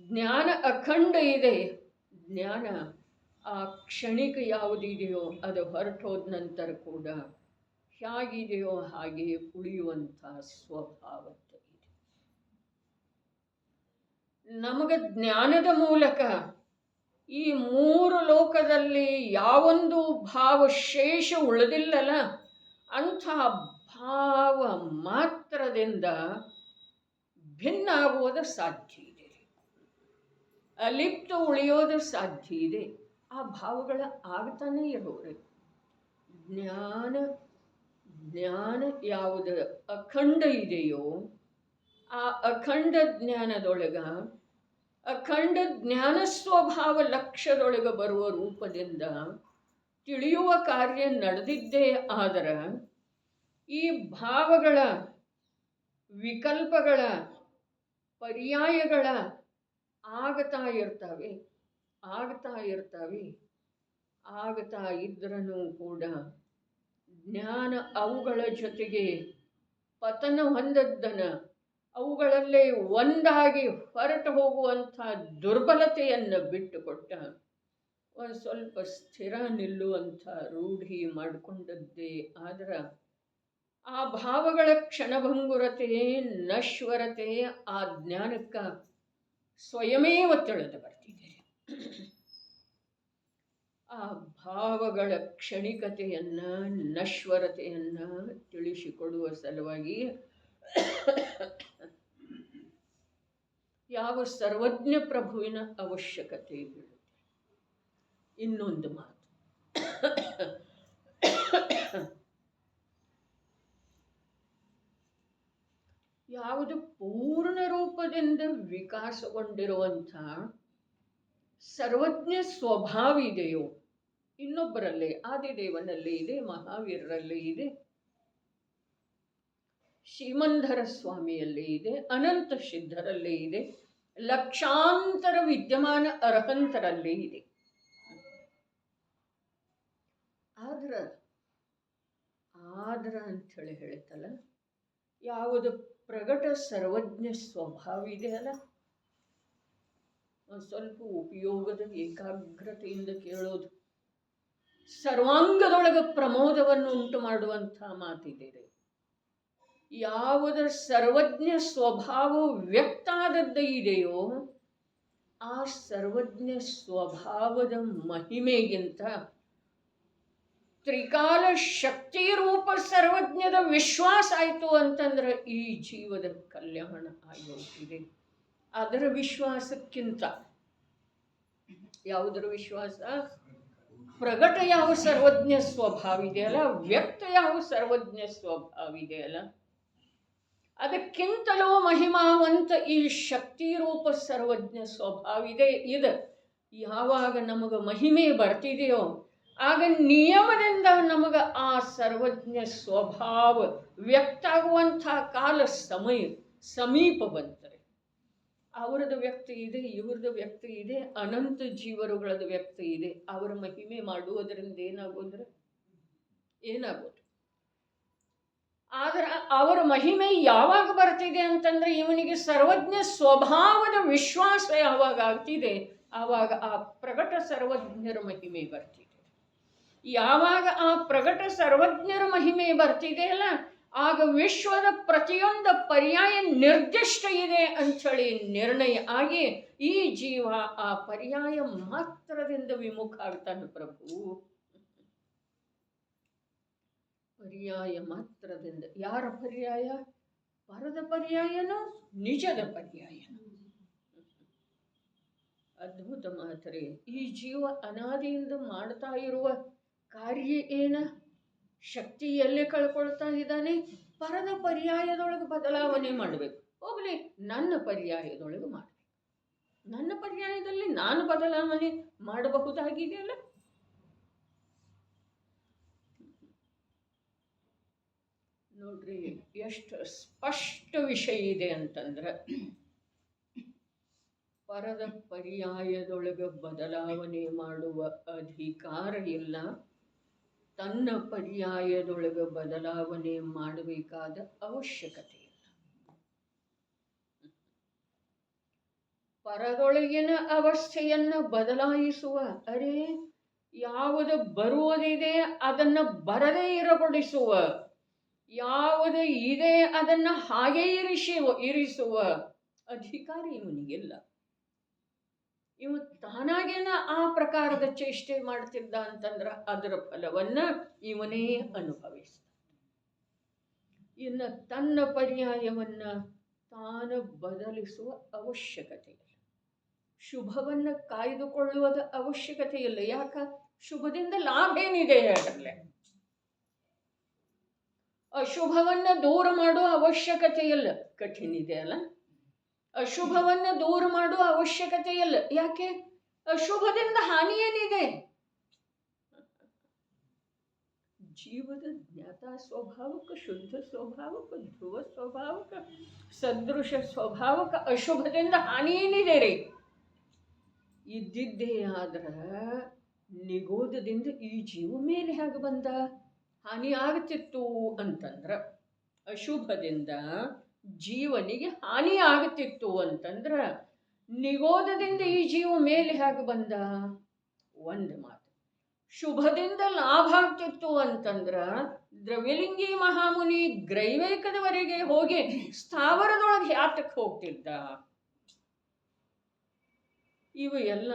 ಜ್ಞಾನ ಅಖಂಡ ಇದೆ. ಜ್ಞಾನ ಆ ಕ್ಷಣಿಕ ಯಾವುದಿದೆಯೋ ಅದು ಹೊರಟೋದ ನಂತರ ಕೂಡ ಹೇಗಿದೆಯೋ ಹಾಗೆ ಉಳಿಯುವಂಥ ಸ್ವಭಾವತೆ ಇದೆ. ನಮಗೆ ಜ್ಞಾನದ ಮೂಲಕ ಈ ಮೂರು ಲೋಕದಲ್ಲಿ ಯಾವೊಂದು ಭಾವ ಶೇಷ ಉಳಿದಿಲ್ಲಲ್ಲ, ಅಂಥ ಭಾವ ಮಾತ್ರದಿಂದ ಭಿನ್ನ ಆಗುವುದು ಸಾಧ್ಯ ಇದೆ, ಅಲಿಪ್ತ ಉಳಿಯೋದು ಸಾಧ್ಯ ಇದೆ. ಆ ಭಾವಗಳ ಆಗ್ತಾನೇ ಇರೋರು. ಜ್ಞಾನ ಯಾವುದು ಅಖಂಡ ಇದೆಯೋ ಆ ಅಖಂಡ ಜ್ಞಾನದೊಳಗ ಅಖಂಡ ಜ್ಞಾನ ಸ್ವಭಾವ ಲಕ್ಷ್ಯದೊಳಗೆ ಬರುವ ರೂಪದಿಂದ ತಿಳಿಯುವ ಕಾರ್ಯ ನಡೆದಿದ್ದೇ ಆದರೆ ಈ ಭಾವಗಳ ವಿಕಲ್ಪಗಳ ಪರ್ಯಾಯಗಳ ಆಗ್ತಾ ಇದ್ರೂ ಕೂಡ ಜ್ಞಾನ ಅವುಗಳ ಜೊತೆಗೆ ಪತನ ಹೊಂದದ್ದನ್ನು ಅವುಗಳಲ್ಲೇ ಒಂದಾಗಿ ಹೊರಟು ಹೋಗುವಂಥ ದುರ್ಬಲತೆಯನ್ನು ಬಿಟ್ಟುಕೊಟ್ಟ ಒಂದು ಸ್ವಲ್ಪ ಸ್ಥಿರ ನಿಲ್ಲುವಂಥ ರೂಢಿ ಮಾಡಿಕೊಂಡದ್ದೇ ಆದ್ರೆ ಆ ಭಾವಗಳ ಕ್ಷಣಭಂಗುರತೆ ನಶ್ವರತೆ ಆ ಜ್ಞಾನಕ್ಕೆ ಸ್ವಯಮೇವ ತಿಳಿದು ಬರ್ತಿದೆ. ಆ ಭಾವಗಳ ಕ್ಷಣಿಕತೆಯನ್ನು ನಶ್ವರತೆಯನ್ನು ತಿಳಿಸಿಕೊಡುವ ಸಲುವಾಗಿ ಯಾವ ಸರ್ವಜ್ಞ ಪ್ರಭುವಿನ ಅವಶ್ಯಕತೆ ಬೀಳುತ್ತೆ. ಇನ್ನೊಂದು ಮಾತು, ಯಾವುದು ಪೂರ್ಣ ರೂಪದಿಂದ ವಿಕಾಸಗೊಂಡಿರುವಂಥ ಸರ್ವಜ್ಞ ಸ್ವಭಾವ ಇದೆಯೋ ಇನ್ನೊಬ್ಬರಲ್ಲೇ, ಆದಿದೇವನಲ್ಲಿ ಇದೆ, ಮಹಾವೀರರಲ್ಲಿ ಇದೆ, ಶ್ರೀಮಂಧರ ಸ್ವಾಮಿಯಲ್ಲಿ ಇದೆ, ಅನಂತ ಸಿದ್ಧರಲ್ಲಿ ಇದೆ, ಲಕ್ಷಾಂತರ ವಿದ್ಯಮಾನ ಅರ್ಹಂತರಲ್ಲಿ ಇದೆ. ಆದ್ರ ಅಂಥೇಳಿ ಹೇಳ್ತಲ್ಲ, ಯಾವುದು ಪ್ರಗಟ ಸರ್ವಜ್ಞ ಸ್ವಭಾವ ಇದೆಯಲ್ಲ, ಒಂದು ಸ್ವಲ್ಪ ಉಪಯೋಗದ ಏಕಾಗ್ರತೆಯಿಂದ ಕೇಳೋದು, ಸರ್ವಾಂಗದೊಳಗೆ ಪ್ರಮೋದವನ್ನು ಉಂಟು ಮಾಡುವಂಥ ಮಾತಿದೆ. ಯಾವುದ ಸರ್ವಜ್ಞ ಸ್ವಭಾವ ವ್ಯಕ್ತ ಆದದ್ದು ಇದೆಯೋ ಆ ಸರ್ವಜ್ಞ ಸ್ವಭಾವದ ಮಹಿಮೆಗಿಂತ ತ್ರಿಕಾಲ ಶಕ್ತಿ ರೂಪ ಸರ್ವಜ್ಞದ ವಿಶ್ವಾಸ ಆಯಿತು ಅಂತಂದ್ರೆ ಈ ಜೀವದ ಕಲ್ಯಾಣ ಆಗೋಗಿದೆ. ಅದರ ವಿಶ್ವಾಸಕ್ಕಿಂತ ಯಾವುದರ ವಿಶ್ವಾಸ? ಪ್ರಗಟ ಯಾವ ಸರ್ವಜ್ಞ ಸ್ವಭಾವ ಇದೆಯಲ್ಲ, ವ್ಯಕ್ತ ಯಾವ ಸರ್ವಜ್ಞ ಸ್ವಭಾವ ಇದೆಯಲ್ಲ, ಅದಕ್ಕಿಂತಲೂ ಮಹಿಮಾವಂತ ಈ ಶಕ್ತಿ ರೂಪ ಸರ್ವಜ್ಞ ಸ್ವಭಾವ ಇದೆ. ಇದು ಯಾವಾಗ ನಮಗೆ ಮಹಿಮೆ ಬರ್ತಿದೆಯೋ ಆಗ ನಿಯಮದಿಂದ ನಮಗೆ ಆ ಸರ್ವಜ್ಞ ಸ್ವಭಾವ ವ್ಯಕ್ತ ಆಗುವಂಥ ಕಾಲ ಸಮೀಪ ಬಂತಾರೆ. ಅವರದ್ದು ವ್ಯಕ್ತ ಇದೆ, ಇವ್ರದ್ದು ವ್ಯಕ್ತ ಇದೆ, ಅನಂತ ಜೀವರುಗಳದ್ದು ವ್ಯಕ್ತ ಇದೆ. ಅವರ ಮಹಿಮೆ ಮಾಡುವುದರಿಂದ ಏನಾಗೋದು? ಆದರೆ ಅವರ ಮಹಿಮೆ ಯಾವಾಗ ಬರ್ತಿದೆ ಅಂತಂದ್ರೆ ಇವನಿಗೆ ಸರ್ವಜ್ಞ ಸ್ವಭಾವದ ವಿಶ್ವಾಸ ಯಾವಾಗ ಆಗ್ತಿದೆ ಆವಾಗ ಆ ಪ್ರಗಟ ಸರ್ವಜ್ಞರ ಮಹಿಮೆ ಬರ್ತಿದೆ. ಯಾವಾಗ ಆ ಪ್ರಗಟ ಸರ್ವಜ್ಞರ ಮಹಿಮೆ ಬರ್ತಿದೆಯಲ್ಲ ಆಗ ವಿಶ್ವದ ಪ್ರತಿಯೊಂದು ಪರ್ಯಾಯ ನಿರ್ದಿಷ್ಟ ಇದೆ ಅಂಥೇಳಿ ನಿರ್ಣಯ ಆಗಿ ಈ ಜೀವ ಆ ಪರ್ಯಾಯ ಮಾತ್ರದಿಂದ ವಿಮುಖ ಆಗ್ತಾನೆ. ಪ್ರಭು ಪರ್ಯಾಯ ಮಾತ್ರದಿಂದ. ಯಾರ ಪರ್ಯಾಯ? ಪರದ ಪರ್ಯಾಯನೋ ನಿಜದ ಪರ್ಯಾಯನೋ? ಅದ್ಭುತ ಮಾತ್ರೆ. ಈ ಜೀವ ಅನಾದಿಯಿಂದ ಮಾಡ್ತಾ ಇರುವ ಕಾರ್ಯ ಏನ? ಶಕ್ತಿ ಎಲ್ಲಿ ಕಳ್ಕೊಳ್ತಾ ಇದ್ದಾನೆ? ಪರದ ಪರ್ಯಾಯದೊಳಗೆ ಬದಲಾವಣೆ ಮಾಡಬೇಕು. ಹೋಗಲಿ, ನನ್ನ ಪರ್ಯಾಯದೊಳಗೆ ಮಾಡಬೇಕು. ನನ್ನ ಪರ್ಯಾಯದಲ್ಲಿ ನಾನು ಬದಲಾವಣೆ ಮಾಡಬಹುದಾಗಿದೆಯಲ್ಲ. ನೋಡ್ರಿ, ಎಷ್ಟು ಸ್ಪಷ್ಟ ವಿಷಯ ಇದೆ ಅಂತಂದ್ರೆ, ಪರದ ಪರ್ಯಾಯದೊಳಗೆ ಬದಲಾವಣೆ ಮಾಡುವ ಅಧಿಕಾರ ಇಲ್ಲ, ತನ್ನ ಪರ್ಯಾಯದೊಳಗೆ ಬದಲಾವಣೆ ಮಾಡಬೇಕಾದ ಅವಶ್ಯಕತೆ ಇಲ್ಲ. ಪರದೊಳಗಿನ ಅವಸ್ಥೆಯನ್ನು ಬದಲಾಯಿಸುವ, ಅರೆ ಯಾವುದು ಬರುವುದಿದೆ ಅದನ್ನು ಬರದೇ ಇರಗೊಳಿಸುವ, ಯಾವುದು ಇದೆ ಅದನ್ನು ಹಾಗೆ ಇರಿಸುವ ಅಧಿಕಾರ ಇವನಿಗಿಲ್ಲ. ಇವು ತಾನಾಗೇನ ಆ ಪ್ರಕಾರದ ಚೇಷ್ಟೆ ಮಾಡ್ತಿದ್ದ ಅಂತಂದ್ರೆ ಅದರ ಫಲವನ್ನ ಇವನೇ ಅನುಭವಿಸ್ತ. ಇನ್ನು ತನ್ನ ಪರ್ಯಾಯವನ್ನ ತಾನು ಬದಲಿಸುವ ಅವಶ್ಯಕತೆ ಇಲ್ಲ, ಶುಭವನ್ನ ಕಾಯ್ದುಕೊಳ್ಳುವುದ ಅವಶ್ಯಕತೆ ಇಲ್ಲ. ಯಾಕ? ಶುಭದಿಂದ ಲಾಭ ಏನಿದೆ ಅದರಲ್ಲೇ. ಅಶುಭವನ್ನ ದೂರ ಮಾಡುವ ಅವಶ್ಯಕತೆ ಇಲ್ಲ. ಕಠಿಣ ಇದೆ ಅಲ್ಲ? ಅಶುಭವನ್ನ ದೂರ ಮಾಡುವ ಅವಶ್ಯಕತೆ ಇಲ್ಲ. ಯಾಕೆ? ಅಶುಭದಿಂದ ಹಾನಿ ಏನಿದೆ? ಜೀವದ ಜ್ಞಾತ ಸ್ವಭಾವಕ್ಕೆ, ಶುದ್ಧ ಸ್ವಭಾವಕ್ಕೆ, ಧ್ರುವ ಸ್ವಭಾವಕ್ಕೆ, ಸದೃಶ ಸ್ವಭಾವಕ್ಕೆ ಅಶುಭದಿಂದ ಹಾನಿ ಏನಿದೆ ರೀ? ಇದ್ದಿದ್ದೇ ಆದ್ರ ನಿಗೋಧದಿಂದ ಈ ಜೀವ ಮೇಲೆ ಹೇಗೆ ಬಂದ? ಹಾನಿ ಆಗ್ತಿತ್ತು ಅಂತಂದ್ರ, ಅಶುಭದಿಂದ ಜೀವನಿಗೆ ಹಾನಿ ಆಗ್ತಿತ್ತು ಅಂತಂದ್ರ ನಿಗೋಧದಿಂದ ಈ ಜೀವ ಮೇಲೆ ಹೇಗೆ ಬಂದ? ಒಂದು ಮಾತು. ಶುಭದಿಂದ ಲಾಭ ಆಗ್ತಿತ್ತು ಅಂತಂದ್ರ ದ್ರವ್ಯಲಿಂಗಿ ಮಹಾಮುನಿ ಗ್ರೈವೇಕದವರೆಗೆ ಹೋಗಿ ಸ್ಥಾವರದೊಳಗೆ ಯಾತಕ್ಕೆ ಹೋಗ್ತಿದ್ದ? ಇವು ಎಲ್ಲ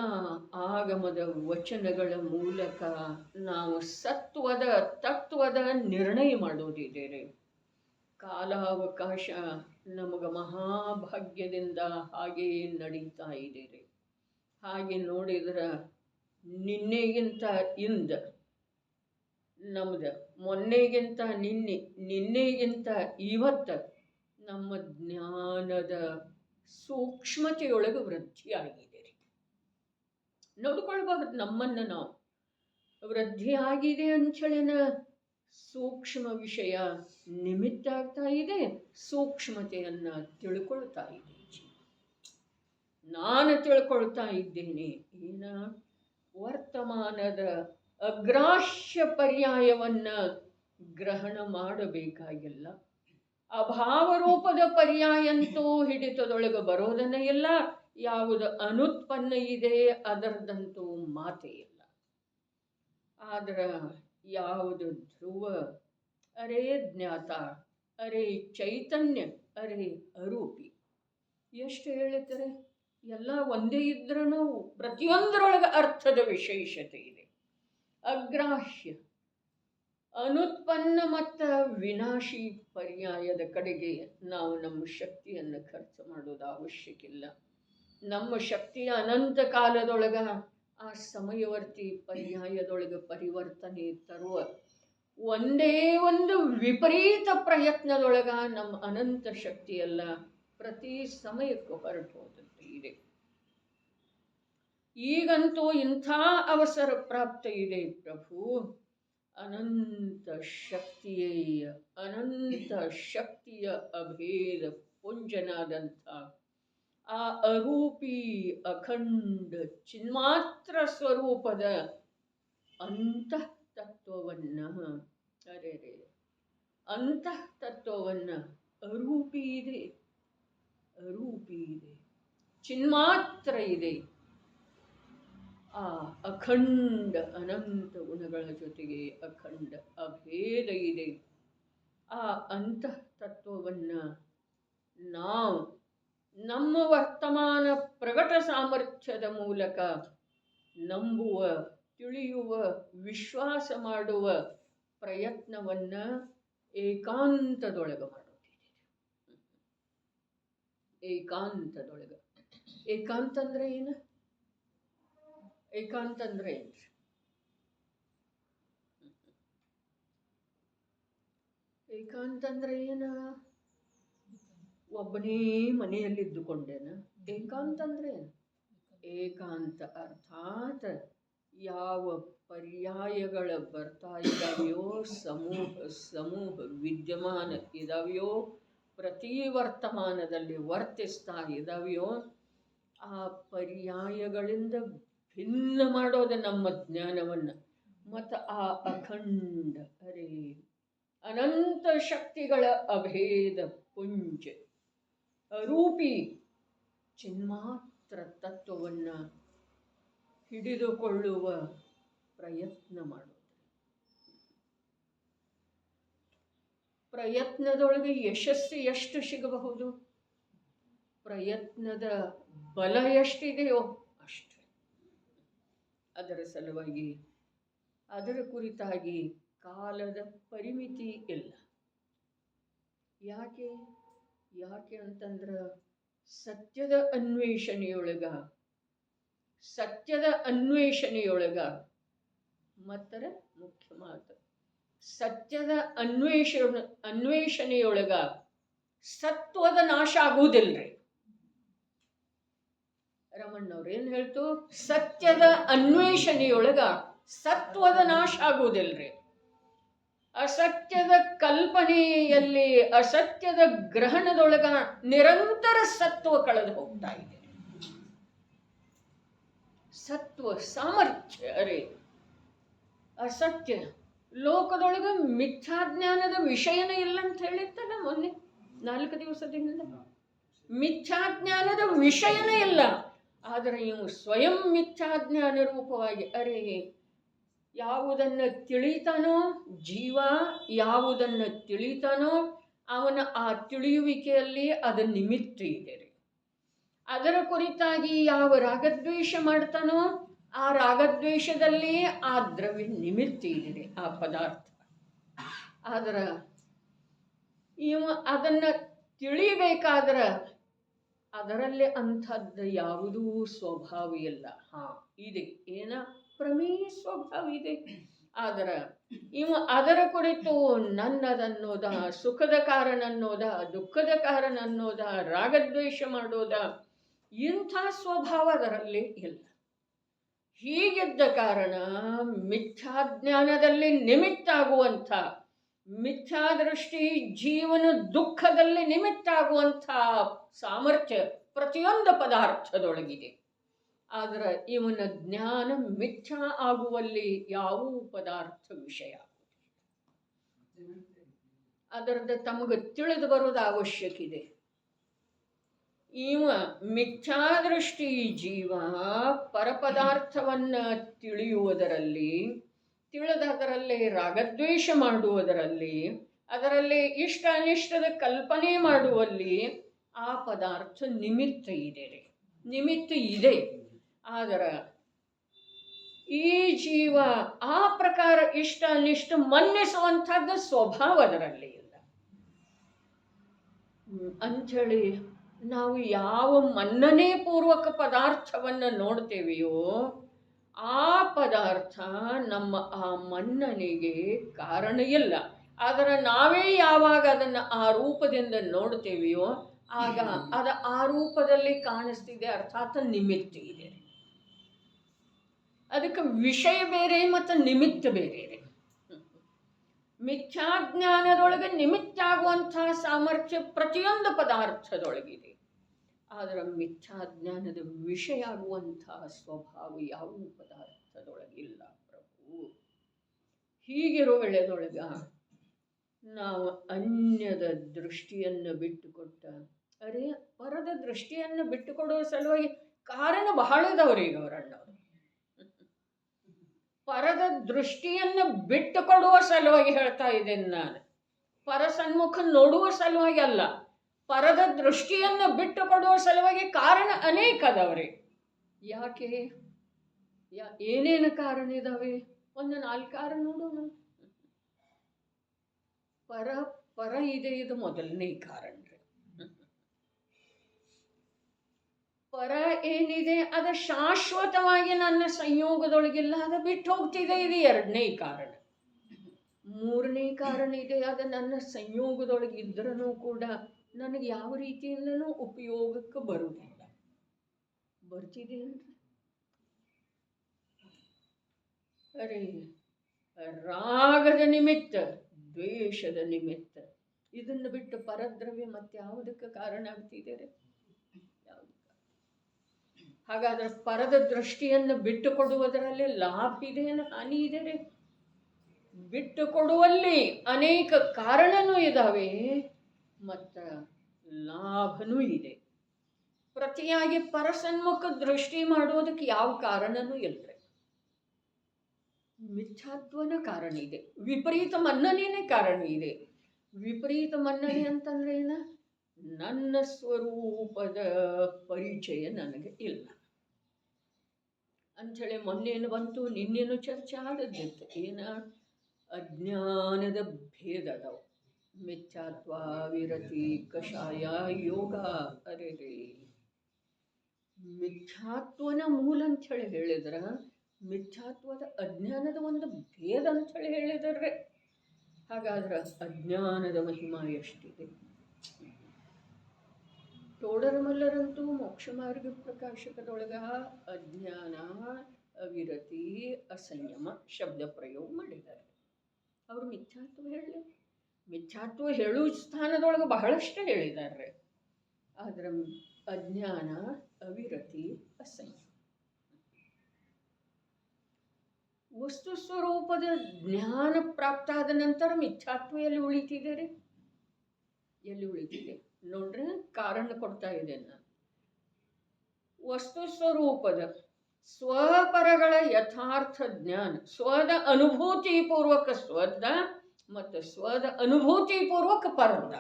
ಆಗಮದ ವಚನಗಳ ಮೂಲಕ ನಾವು ಸತ್ವದ ತತ್ವದ ನಿರ್ಣಯ ಮಾಡೋದಿದೆ. ಕಾಲಾವಕಾಶ ನಮಗೆ ಮಹಾಭಾಗ್ಯದಿಂದ ಹಾಗೇ ನಡೀತಾ ಇದೆ. ಹಾಗೆ ನೋಡಿದ್ರೆ ನಿನ್ನೆಗಿಂತ ಇಂದ ನಮ್ದು, ಮೊನ್ನೆಗಿಂತ ನಿನ್ನೆಗಿಂತ ಇವತ್ತು ನಮ್ಮ ಜ್ಞಾನದ ಸೂಕ್ಷ್ಮತೆಯೊಳಗೆ ವೃದ್ಧಿಯಾಗಿದೆ. ನೋಡ್ಕೊಳ್ಬಹುದು, ನಮ್ಮನ್ನು ನಾವು ವೃದ್ಧಿಯಾಗಿದೆ ಅಂಚಳಿನ ಸೂಕ್ಷ್ಮ ವಿಷಯ ನಿಮಿತ್ತ ಆಗ್ತಾ ಇದೆ, ಸೂಕ್ಷ್ಮತೆಯನ್ನು ತಿಳ್ಕೊಳ್ತಾ ಇದೆ. ನಾನು ತಿಳ್ಕೊಳ್ತಾ ಇದ್ದೇನೆ. ಏನ? ವರ್ತಮಾನದ ಅಗ್ರಾಹ್ಯ ಪರ್ಯಾಯವನ್ನು ಗ್ರಹಣ ಮಾಡಬೇಕಾಗಿಲ್ಲ. ಅಭಾವರೂಪದ ಪರ್ಯಾಯಂತೂ ಹಿಡಿತದೊಳಗೆ ಬರೋದನ್ನ ಇಲ್ಲ. ಯಾವುದು ಅನುತ್ಪನ್ನ ಇದೆ ಅದರದಂತೂ ಮಾತೇ ಇಲ್ಲ. ಆದ್ರೆ ಯಾವುದು ಧ್ರುವ, ಅರೇ ಜ್ಞಾತ, ಅರೇ ಚೈತನ್ಯ, ಅರೇ ಅರೂಪಿ, ಎಷ್ಟು ಹೇಳಿದರೆ ಎಲ್ಲ ಒಂದೇ ಇದ್ರೂ ಪ್ರತಿಯೊಂದರೊಳಗೆ ಅರ್ಥದ ವಿಶೇಷತೆ ಇದೆ. ಅಗ್ರಾಹ್ಯ, ಅನುತ್ಪನ್ನ ಮತ್ತು ವಿನಾಶಿ ಪರ್ಯಾಯದ ಕಡೆಗೆ ನಾವು ನಮ್ಮ ಶಕ್ತಿಯನ್ನು ಖರ್ಚು ಮಾಡೋದು ಅವಶ್ಯಕಿಲ್ಲ. ನಮ್ಮ ಶಕ್ತಿಯ ಅನಂತ ಕಾಲದೊಳಗ ಆ ಸಮಯವರ್ತಿ ಪರ್ಯಾಯದೊಳಗೆ ಪರಿವರ್ತನೆ ತರುವ ಒಂದೇ ಒಂದು ವಿಪರೀತ ಪ್ರಯತ್ನದೊಳಗ ನಮ್ಮ ಅನಂತ ಶಕ್ತಿಯೆಲ್ಲ ಪ್ರತಿ ಸಮಯಕ್ಕೂ ಹೊರಟು ಹೋದಂತೆ ಇದೆ. ಈಗಂತೂ ಇಂಥ ಅವಸರ ಪ್ರಾಪ್ತ ಇದೆ ಪ್ರಭು. ಅನಂತ ಶಕ್ತಿಯ ಅಭೇದ ಪುಂಜನಾದಂಥ ಆ ಅರೂಪಿ ಅಖಂಡ ಚಿನ್ಮಾತ್ರ ಸ್ವರೂಪದ ಅಂತಃ ತತ್ವವನ್ನು, ಅಂತಃ ತತ್ವವನ್ನು ಅರೂಪಿ ಇದೆ, ಚಿನ್ಮಾತ್ರ ಇದೆ. ಆ ಅಖಂಡ ಅನಂತ ಗುಣಗಳ ಜೊತೆಗೆ ಅಖಂಡ ಅಭೇದ ಇದೆ. ಆ ಅಂತಃ ತತ್ವವನ್ನು ನಾವು ನಮ್ಮ ವರ್ತಮಾನ ಪ್ರಗಟ ಸಾಮರ್ಥ್ಯದ ಮೂಲಕ ನಂಬುವ, ತಿಳಿಯುವ, ವಿಶ್ವಾಸ ಮಾಡುವ ಪ್ರಯತ್ನವನ್ನು ಏಕಾಂತದೊಳಗೆ ಮಾಡೋದಿದೆ. ಏಕಾಂತದೊಳಗೆ. ಏಕಾಂತ ಅಂದ್ರೆ ಏನು? ಏಕಾಂತ ಅಂದ್ರೆ ಏನ್ರಿ? ಏಕಾಂತ ಅಂದ್ರೆ ಏನ? ಒಬ್ಬನೇ ಮನೆಯಲ್ಲಿದ್ದುಕೊಂಡೇನ? ಏಕಾಂತ ಅಂದ್ರೆ ಏಕಾಂತ ಅರ್ಥಾತ್ ಯಾವ ಪರ್ಯಾಯಗಳ ಬರ್ತಾ ಇದ್ದಾವೆಯೋ, ಸಮೂಹ ಸಮೂಹ ವಿದ್ಯಮಾನ ಇದಾವೆಯೋ, ಪ್ರತಿ ವರ್ತಮಾನದಲ್ಲಿ ವರ್ತಿಸ್ತಾ ಇದ್ದಾವೆಯೋ, ಆ ಪರ್ಯಾಯಗಳಿಂದ ಭಿನ್ನ ಮಾಡೋದು ನಮ್ಮ ಜ್ಞಾನವನ್ನು. ಮತ್ತು ಆ ಅಖಂಡ ಅನಂತ ಶಕ್ತಿಗಳ ಅಭೇದ ಪುಂಜ ಅರೂಪಿ ಚಿನ್ಮಾತ್ರ ತತ್ವವನ್ನು ಹಿಡಿದುಕೊಳ್ಳುವ ಪ್ರಯತ್ನ ಮಾಡೋದು. ಪ್ರಯತ್ನದೊಳಗೆ ಯಶಸ್ಸು ಎಷ್ಟು ಸಿಗಬಹುದು, ಪ್ರಯತ್ನದ ಬಲ ಎಷ್ಟಿದೆಯೋ ಅಷ್ಟೇ. ಅದರ ಸಲುವಾಗಿ ಅದರ ಕುರಿತಾಗಿ ಕಾಲದ ಪರಿಮಿತಿ ಇಲ್ಲ. ಯಾಕೆ ಅಂತಂದ್ರೆ ಸತ್ಯದ ಅನ್ವೇಷಣೆಯೊಳಗ ಮತ್ತರ ಮುಖ್ಯ ಮಾತು, ಸತ್ಯದ ಅನ್ವೇಷಣೆಯೊಳಗ ಸತ್ವದ ನಾಶ ಆಗುವುದಿಲ್ರಿ. ರಮಣ್ಣವ್ರು ಏನ್ ಹೇಳ್ತು? ಸತ್ಯದ ಅನ್ವೇಷಣೆಯೊಳಗ ಸತ್ವದ ನಾಶ ಆಗುವುದಿಲ್ರಿ. ಅಸತ್ಯದ ಕಲ್ಪನೆಯಲ್ಲಿ, ಅಸತ್ಯದ ಗ್ರಹಣದೊಳಗ ನಿರಂತರ ಸತ್ವ ಕಳೆದು ಹೋಗ್ತಾ ಇದೆ. ಸತ್ವ ಸಾಮರ್ಥ್ಯ ಅಸತ್ಯ ಲೋಕದೊಳಗ ಮಿಥ್ಯಾಜ್ಞಾನದ ವಿಷಯನೇ ಇಲ್ಲ ಅಂತ ಹೇಳಿತ್ತಲ್ಲ ಮೊನ್ನೆ 4 ದಿವಸದಿಂದ. ಮಿಥ್ಯಾಜ್ಞಾನದ ವಿಷಯನೇ ಇಲ್ಲ. ಆದರೆ ಇವು ಸ್ವಯಂ ಮಿಥ್ಯಾಜ್ಞಾನ ರೂಪವಾಗಿ ಯಾವುದನ್ನು ತಿಳಿತಾನೋ ಜೀವ, ಯಾವುದನ್ನು ತಿಳಿತಾನೋ ಅವನ ಆ ತಿಳಿಯುವಿಕೆಯಲ್ಲಿ ಅದು ನಿಮಿತ್ತ ಇದೆ. ಅದರ ಕುರಿತಾಗಿ ಯಾವ ರಾಗದ್ವೇಷ ಮಾಡ್ತಾನೋ ಆ ರಾಗದ್ವೇಷದಲ್ಲಿ ಆ ದ್ರವ್ಯ ನಿಮಿತ್ತ ಇದೆ, ಆ ಪದಾರ್ಥ. ಆದ್ರೆ ಇವ ಅದನ್ನು ತಿಳಿಬೇಕಾದ್ರೆ ಅದರಲ್ಲಿ ಅಂಥದ್ದು ಯಾವುದೂ ಸ್ವಭಾವ ಇಲ್ಲ. ಇದೆ, ಪ್ರಮೇಯ ಸ್ವಭಾವ ಇದೆ. ಆದರೆ ಇವ ಅದರ ಕುರಿತು ನನ್ನದನ್ನೋದ, ಸುಖದ ಕಾರಣ ಅನ್ನೋದ, ದುಃಖದ ಕಾರಣ ಅನ್ನೋದ, ರಾಗದ್ವೇಷ ಮಾಡೋದ, ಇಂಥ ಸ್ವಭಾವ ಅದರಲ್ಲಿ ಇಲ್ಲ. ಹೀಗಿದ್ದ ಕಾರಣ ಮಿಥ್ಯಾಜ್ಞಾನದಲ್ಲಿ ನಿಮಿತ್ತ ಆಗುವಂಥ ಮಿಥ್ಯಾದೃಷ್ಟಿ ಜೀವನ ದುಃಖದಲ್ಲಿ ನಿಮಿತ್ತ ಆಗುವಂಥ ಸಾಮರ್ಥ್ಯ ಪ್ರತಿಯೊಂದು ಪದಾರ್ಥದೊಳಗಿದೆ. ಆದರೆ ಇವನ ಜ್ಞಾನ ಮಿಥ್ಯಾ ಆಗುವಲ್ಲಿ ಯಾವ ಪದಾರ್ಥ ವಿಷಯ ಅದರದ್ದು ತಮಗೆ ತಿಳಿದು ಬರೋದು ಅವಶ್ಯಕ ಇದೆ. ಇವ ಮಿಥ್ಯಾದೃಷ್ಟಿ ಜೀವ ಪರಪದಾರ್ಥವನ್ನು ತಿಳಿಯುವುದರಲ್ಲಿ, ತಿಳಿದದರಲ್ಲಿ ರಾಗದ್ವೇಷ ಮಾಡುವುದರಲ್ಲಿ, ಅದರಲ್ಲಿ ಇಷ್ಟ ಅನಿಷ್ಟದ ಕಲ್ಪನೆ ಮಾಡುವಲ್ಲಿ ಆ ಪದಾರ್ಥ ನಿಮಿತ್ತ ಇದೆ. ಆದರೆ ಈ ಜೀವ ಆ ಪ್ರಕಾರ ಇಷ್ಟ ಅನಿಷ್ಟ ಮನ್ನಿಸುವಂಥದ್ದು ಸ್ವಭಾವ ಅದರಲ್ಲಿ ಇಲ್ಲ. ಅಂಥೇಳಿ ನಾವು ಯಾವ ಮನ್ನಣೆ ಪೂರ್ವಕ ಪದಾರ್ಥವನ್ನು ನೋಡ್ತೇವೆಯೋ ಆ ಪದಾರ್ಥ ನಮ್ಮ ಆ ಮನ್ನಣೆಗೆ ಕಾರಣ ಇಲ್ಲ. ಆದರೆ ನಾವೇ ಯಾವಾಗ ಅದನ್ನು ಆ ರೂಪದಿಂದ ನೋಡ್ತೇವೆಯೋ ಆಗ ಅದು ಆ ರೂಪದಲ್ಲಿ ಕಾಣಿಸ್ತಿದೆ, ಅರ್ಥಾತ್ ನಿಮಿತ್ತ ಇದೆ. ಅದಕ್ಕೆ ವಿಷಯ ಬೇರೆ ಮತ್ತು ನಿಮಿತ್ತ ಬೇರೆ ಇದೆ. ಮಿಥ್ಯಾಜ್ಞಾನದೊಳಗೆ ನಿಮಿತ್ತ ಆಗುವಂಥ ಸಾಮರ್ಥ್ಯ ಪ್ರತಿಯೊಂದು ಪದಾರ್ಥದೊಳಗಿದೆ. ಆದರೆ ಮಿಥ್ಯಾಜ್ಞಾನದ ವಿಷಯ ಆಗುವಂತಹ ಸ್ವಭಾವ ಯಾವ ಪದಾರ್ಥದೊಳಗಿಲ್ಲ ಪ್ರಭು. ಹೀಗಿರೋ ವೇಳೆದೊಳಗ ನಾವು ಅನ್ಯದ ದೃಷ್ಟಿಯನ್ನು ಬಿಟ್ಟುಕೊಟ್ಟ ಪರದ ದೃಷ್ಟಿಯನ್ನು ಬಿಟ್ಟುಕೊಡುವ ಸಲುವಾಗಿ ಕಾರಣ ಬಹಳ ಇದಾವ್ರೀಗ ಅವರಣ್ಣವರು. ಪರದ ದೃಷ್ಟಿಯನ್ನು ಬಿಟ್ಟುಕೊಡುವ ಸಲುವಾಗಿ ಹೇಳ್ತಾ ಇದ್ದೇನೆ ನಾನು. ಪರ ಸನ್ಮುಖ ನೋಡುವ ಸಲುವಾಗಿ ಅಲ್ಲ, ಪರದ ದೃಷ್ಟಿಯನ್ನು ಬಿಟ್ಟುಕೊಡುವ ಸಲುವಾಗಿ ಕಾರಣ ಅನೇಕ ಅದಾವ್ರಿ. ಯಾಕೆ? ಏನೇನು ಕಾರಣ ಇದಾವೆ? ಒಂದು 4 ಕಾರಣ ನೋಡೋಣ. ಪರ ಇದೆ, ಇದು ಮೊದಲನೇ ಕಾರಣ. ಪರ ಏನಿದೆ ಅದು ಶಾಶ್ವತವಾಗಿ ನನ್ನ ಸಂಯೋಗದೊಳಗಿಲ್ಲ, ಅದು ಬಿಟ್ಟು ಹೋಗ್ತಿದೆ, ಇದು 2ನೇ ಕಾರಣ. 3ನೇ ಕಾರಣ ಇದೆ, ಅದು ನನ್ನ ಸಂಯೋಗದೊಳಗಿದ್ರೂ ಕೂಡ ನನಗೆ ಯಾವ ರೀತಿಯಿಂದನೂ ಉಪಯೋಗಕ್ಕೆ ಬರುವುದಿಲ್ಲ. ಬರ್ತಿದೇನ್ರಿ? ಅರೆ, ರಾಗದ ನಿಮಿತ್ತ, ದ್ವೇಷದ ನಿಮಿತ್ತ, ಇದನ್ನು ಬಿಟ್ಟು ಪರದ್ರವ್ಯ ಮತ್ತೆ ಯಾವುದಕ್ಕೆ ಕಾರಣ ಆಗ್ತಿದ್ದಾರೆ? ಹಾಗಾದ್ರೆ ಪರದ ದೃಷ್ಟಿಯನ್ನು ಬಿಟ್ಟು ಕೊಡುವುದರಲ್ಲಿ ಲಾಭ ಇದೆಯೇನು ಹಾನಿ ಇದೆ? ಬಿಟ್ಟು ಕೊಡುವಲ್ಲಿ ಅನೇಕ ಕಾರಣನೂ ಇದ್ದಾವೆ ಮತ್ತು ಲಾಭನೂ ಇದೆ. ಪ್ರತಿಯಾಗಿ ಪರಸನ್ಮುಖ ದೃಷ್ಟಿ ಮಾಡುವುದಕ್ಕೆ ಯಾವ ಕಾರಣನೂ ಇಲ್ಲರಿ. ಮಿಥ್ಯಾತ್ವನ ಕಾರಣ ಇದೆ, ವಿಪರೀತ ಮನ್ನಣೆನೇ ಕಾರಣ ಇದೆ. ವಿಪರೀತ ಮನ್ನಣೆ ಅಂತಂದ್ರೆ ಏನ? ನನ್ನ ಸ್ವರೂಪದ ಪರಿಚಯ ನನಗೆ ಇಲ್ಲ ಅಂಥೇಳಿ ಮೊನ್ನೇನು ಬಂತು, ನಿನ್ನೇನು ಚರ್ಚೆ ಆದದ್ದಿತ್ತು. ಏನ? ಅಜ್ಞಾನದ ಭೇದ ಅದಾವ. ಮಿಥ್ಯಾತ್ವ, ವಿರತಿ, ಕಷಾಯ, ಯೋಗ. ಅರೆ ರೇ, ಮಿಥ್ಯಾತ್ವನ ಮೂಲ ಅಂಥೇಳಿ ಹೇಳಿದ್ರ ಮಿಥ್ಯಾತ್ವದ ಅಜ್ಞಾನದ ಒಂದು ಭೇದ ಅಂಥೇಳಿ ಹೇಳಿದ್ರೆ, ಹಾಗಾದ್ರೆ ಅಜ್ಞಾನದ ಮಹಿಮಾ ಎಷ್ಟಿದೆ? ತೋಡರಮಲ್ಲರಂತೂ ಮೋಕ್ಷ ಮಾರ್ಗ ಪ್ರಕಾಶಕದೊಳಗ ಅಜ್ಞಾನ, ಅವಿರತಿ, ಅಸಂಯಮ ಶಬ್ದ ಪ್ರಯೋಗ ಮಾಡಿದ್ದಾರೆ. ಅವರು ಮಿಥ್ಯಾತ್ವ ಹೇಳಲಿ, ಮಿಥ್ಯಾತ್ವ ಹೇಳುವ ಸ್ಥಾನದೊಳಗೆ ಬಹಳಷ್ಟು ಹೇಳಿದ್ದಾರೆ. ಆದ್ರೆ ಅಜ್ಞಾನ, ಅವಿರತಿ, ಅಸಂಯಮ, ವಸ್ತು ಸ್ವರೂಪದ ಜ್ಞಾನ ಪ್ರಾಪ್ತ ಆದ ನಂತರ ಮಿಥ್ಯಾತ್ವ ಎಲ್ಲಿ ಉಳಿತಿದೆ ರೀ? ಎಲ್ಲಿ ಉಳಿತಿದೆ ನೋಡ್ರಿ? ಕಾರಣ ಕೊಡ್ತಾ ಇದ್ದೇನೆ ನಾನು. ವಸ್ತು ಸ್ವರೂಪದ ಸ್ವಪರಗಳ ಯಥಾರ್ಥ ಜ್ಞಾನ, ಸ್ವದ ಅನುಭೂತಿಪೂರ್ವಕ ಸ್ವದ ಮತ್ತು ಸ್ವದ ಅನುಭೂತಿಪೂರ್ವಕ ಪರದ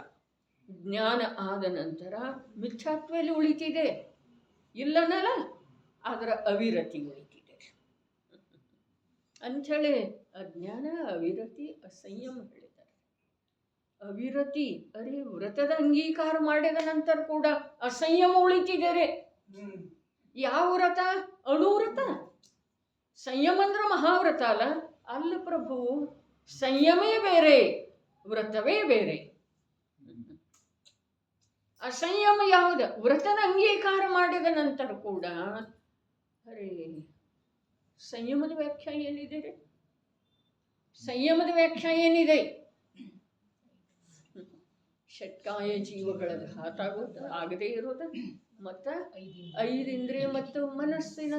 ಜ್ಞಾನ ಆದ ನಂತರ ಮಿಥ್ಯಾತ್ವ ಎಲ್ಲಿ ಉಳಿತಿದೆ? ಇಲ್ಲನಲ್ಲ. ಅದರ ಅವಿರತಿ ಉಳಿತಿದೆ ಅಂಥೇಳಿ ಅಜ್ಞಾನ, ಅವಿರತಿ, ಅಸಂಯಮ ಹೇಳಿದ್ದಾರೆ. ಅವಿರತಿ, ಅರೆ ವ್ರತದ ಅಂಗೀಕಾರ ಮಾಡಿದ ನಂತರ ಕೂಡ ಅಸಂಯಮ ಉಳಿತಿದ್ದಾರೆ. ಯಾವ ವ್ರತ? ಅಣುವ್ರತ. ಸಂಯಮ ಅಂದ್ರೆ ಮಹಾವ್ರತ ಅಲ್ಲ. ಅಲ್ಲ ಪ್ರಭು, ಸಂಯಮೇ ಬೇರೆ, ವ್ರತವೇ ಬೇರೆ. ಅಸಂಯಮ ಯಾವುದು? ವ್ರತದ ಅಂಗೀಕಾರ ಮಾಡಿದ ನಂತರ ಕೂಡ ಅರೆ ಸಂಯಮದ ವ್ಯಾಖ್ಯಾ ಏನಿದೆ ರೀ? ಸಂಯಮದ ವ್ಯಾಖ್ಯಾ ಏನಿದೆ? ಷಟ್ಕಾಯ ಜೀವಗಳ ಘಾತ ಆಗೋದು, ಆಗದೇ ಇರೋದು, ಮತ್ತು 5 ಇಂದ್ರಿಯ ಮತ್ತು ಮನಸ್ಸಿನ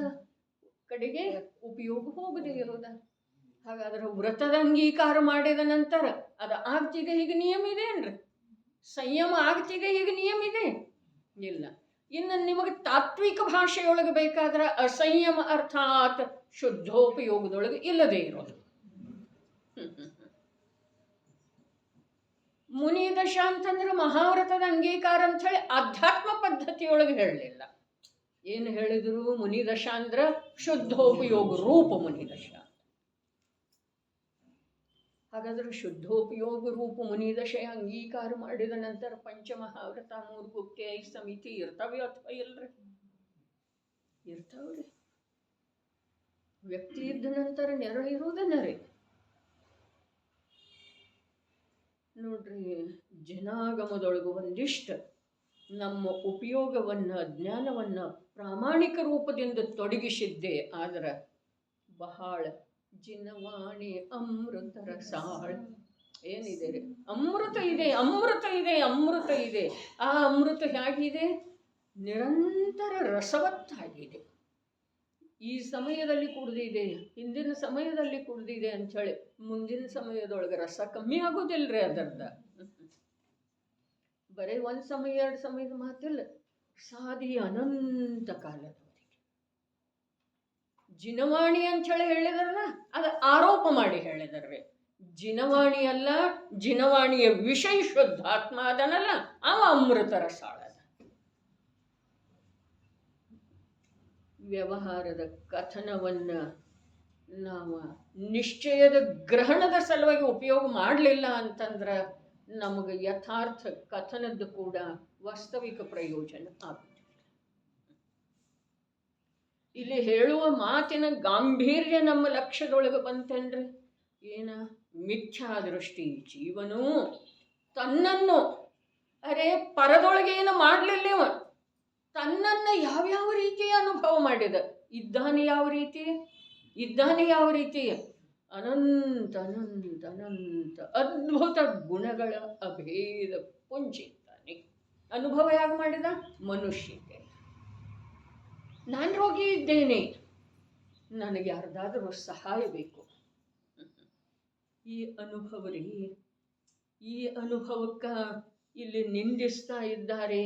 ಕಡೆಗೆ ಉಪಯೋಗ ಹೋಗದೇ ಇರೋದ. ಹಾಗಾದ್ರೆ ವ್ರತದ ಅಂಗೀಕಾರ ಮಾಡಿದ ನಂತರ ಅದು ಆಗ್ತಿದೆ, ಹೀಗೆ ನಿಯಮ ಇದೆ ಏನ್ರಿ? ಸಂಯಮ ಆಗ್ತಿದೆ, ಹೀಗೆ ನಿಯಮ ಇದೆ ಇಲ್ಲ. ಇನ್ನು ನಿಮಗೆ ತಾತ್ವಿಕ ಭಾಷೆಯೊಳಗೆ ಬೇಕಾದ್ರೆ ಅಸಂಯಮ ಅರ್ಥಾತ್ ಶುದ್ಧೋಪಯೋಗದೊಳಗೆ ಇಲ್ಲದೇ ಇರೋದು. ಮುನಿದಶ ಅಂತಂದ್ರೆ ಮಹಾವ್ರತದ ಅಂಗೀಕಾರ ಅಂತ ಹೇಳಿ ಆಧ್ಯಾತ್ಮ ಪದ್ಧತಿಯೊಳಗೆ ಹೇಳಲಿಲ್ಲ. ಏನು ಹೇಳಿದ್ರು? ಮುನಿದಶ ಅಂದ್ರೆ ಶುದ್ಧೋಪಯೋಗ ರೂಪ ಮುನಿದಶ. ಹಾಗಾದ್ರೆ ಶುದ್ಧೋಪಯೋಗ ರೂಪ ಮುನಿದಶೆ ಅಂಗೀಕಾರ ಮಾಡಿದ ನಂತರ ಪಂಚಮಹಾವ್ರತ, 3 ಗುಪ್ತೆ, 5 ಸಮಿತಿ ಇರ್ತಾವೆ ಅಥವಾ ಇಲ್ರಿ? ಇರ್ತಾವ್ರಿ. ವ್ಯಕ್ತಿ ಇದ್ದ ನಂತರ ನೆರಳಿರೋದನ್ನರಿ. ನೋಡ್ರಿ, ಜನಾಗಮದೊಳಗೆ ಒಂದಿಷ್ಟು ನಮ್ಮ ಉಪಯೋಗವನ್ನು, ಜ್ಞಾನವನ್ನು ಪ್ರಾಮಾಣಿಕ ರೂಪದಿಂದ ತೊಡಗಿಸಿದ್ದೆ. ಆದ್ರೆ ಬಹಳ ಜಿನವಾಣಿ ಅಮೃತರ ಸಾಳ ಏನಿದೆ ರೀ? ಅಮೃತ ಇದೆ, ಅಮೃತ ಇದೆ, ಅಮೃತ ಇದೆ. ಆ ಅಮೃತ ಹೇಗಿದೆ? ನಿರಂತರ ರಸವತ್ತಾಗಿದೆ. ಈ ಸಮಯದಲ್ಲಿ ಕುಡಿದಿದೆ, ಹಿಂದಿನ ಸಮಯದಲ್ಲಿ ಕುಡಿದಿದೆ ಅಂಥೇಳಿ ಮುಂದಿನ ಸಮಯದೊಳಗೆ ರಸ ಕಮ್ಮಿ ಆಗೋದಿಲ್ರಿ ಅದರ್ದ. ಬರೀ 1 ಸಮಯ 2 ಸಮಯದ ಮಾತಿಲ್ಲ, ಸಾದಿ ಅನಂತ ಕಾಲದವರೆಗೆ. ಜಿನವಾಣಿ ಅಂಥೇಳಿ ಹೇಳಿದಾರಲ್ಲ, ಅದು ಆರೋಪ ಮಾಡಿ ಹೇಳಿದಾರೆ. ಜಿನವಾಣಿ ಅಲ್ಲ, ಜಿನವಾಣಿಯ ವಿಷಯ ಶುದ್ಧಾತ್ಮ ಅದನಲ್ಲ, ಅವ ಅಮೃತ ರಸಾಳ. ವ್ಯವಹಾರದ ಕಥನವನ್ನು ನಾವು ನಿಶ್ಚಯದ ಗ್ರಹಣದ ಸಲುವಾಗಿ ಉಪಯೋಗ ಮಾಡಲಿಲ್ಲ ಅಂತಂದ್ರೆ ನಮಗೆ ಯಥಾರ್ಥ ಕಥನದ್ದು ಕೂಡ ವಾಸ್ತವಿಕ ಪ್ರಯೋಜನ ಆಗುತ್ತಿಲ್ಲ. ಇಲ್ಲಿ ಹೇಳುವ ಮಾತಿನ ಗಾಂಭೀರ್ಯ ನಮ್ಮ ಲಕ್ಷ್ಯದೊಳಗೆ ಬಂತೇನ್ರಿ? ಏನ? ಮಿಥ್ಯಾ ದೃಷ್ಟಿ. ಜೀವನು ತನ್ನನ್ನು ಅರೆ ಪರದೊಳಗೆ ಏನು ಮಾಡಲಿಲ್ಲ, ತನ್ನನ್ನು ಯಾವ್ಯಾವ ರೀತಿಯ ಅನುಭವ ಮಾಡಿದ. ಇದ್ದಾನೆ ಯಾವ ರೀತಿ, ಇದ್ದಾನೆ ಯಾವ ರೀತಿ, ಅನಂತ ಅನಂತ ಅನಂತ ಅದ್ಭುತ ಗುಣಗಳ ಅಭೇದ ಪುಂಜಿದ್ದಾನೆ. ಅನುಭವ ಯಾಕೆ ಮಾಡಿದ? ಮನುಷ್ಯಗೆ. ನಾನು ರೋಗಿ ಇದ್ದೇನೆ, ನನಗೆ ಯಾರ್ದಾದರೂ ಸಹಾಯ ಬೇಕು. ಈ ಅನುಭವ ರೀ, ಈ ಅನುಭವಕ್ಕೆ ಇಲ್ಲಿ ನಿಂದಿಸ್ತಾ ಇದ್ದಾರೆ.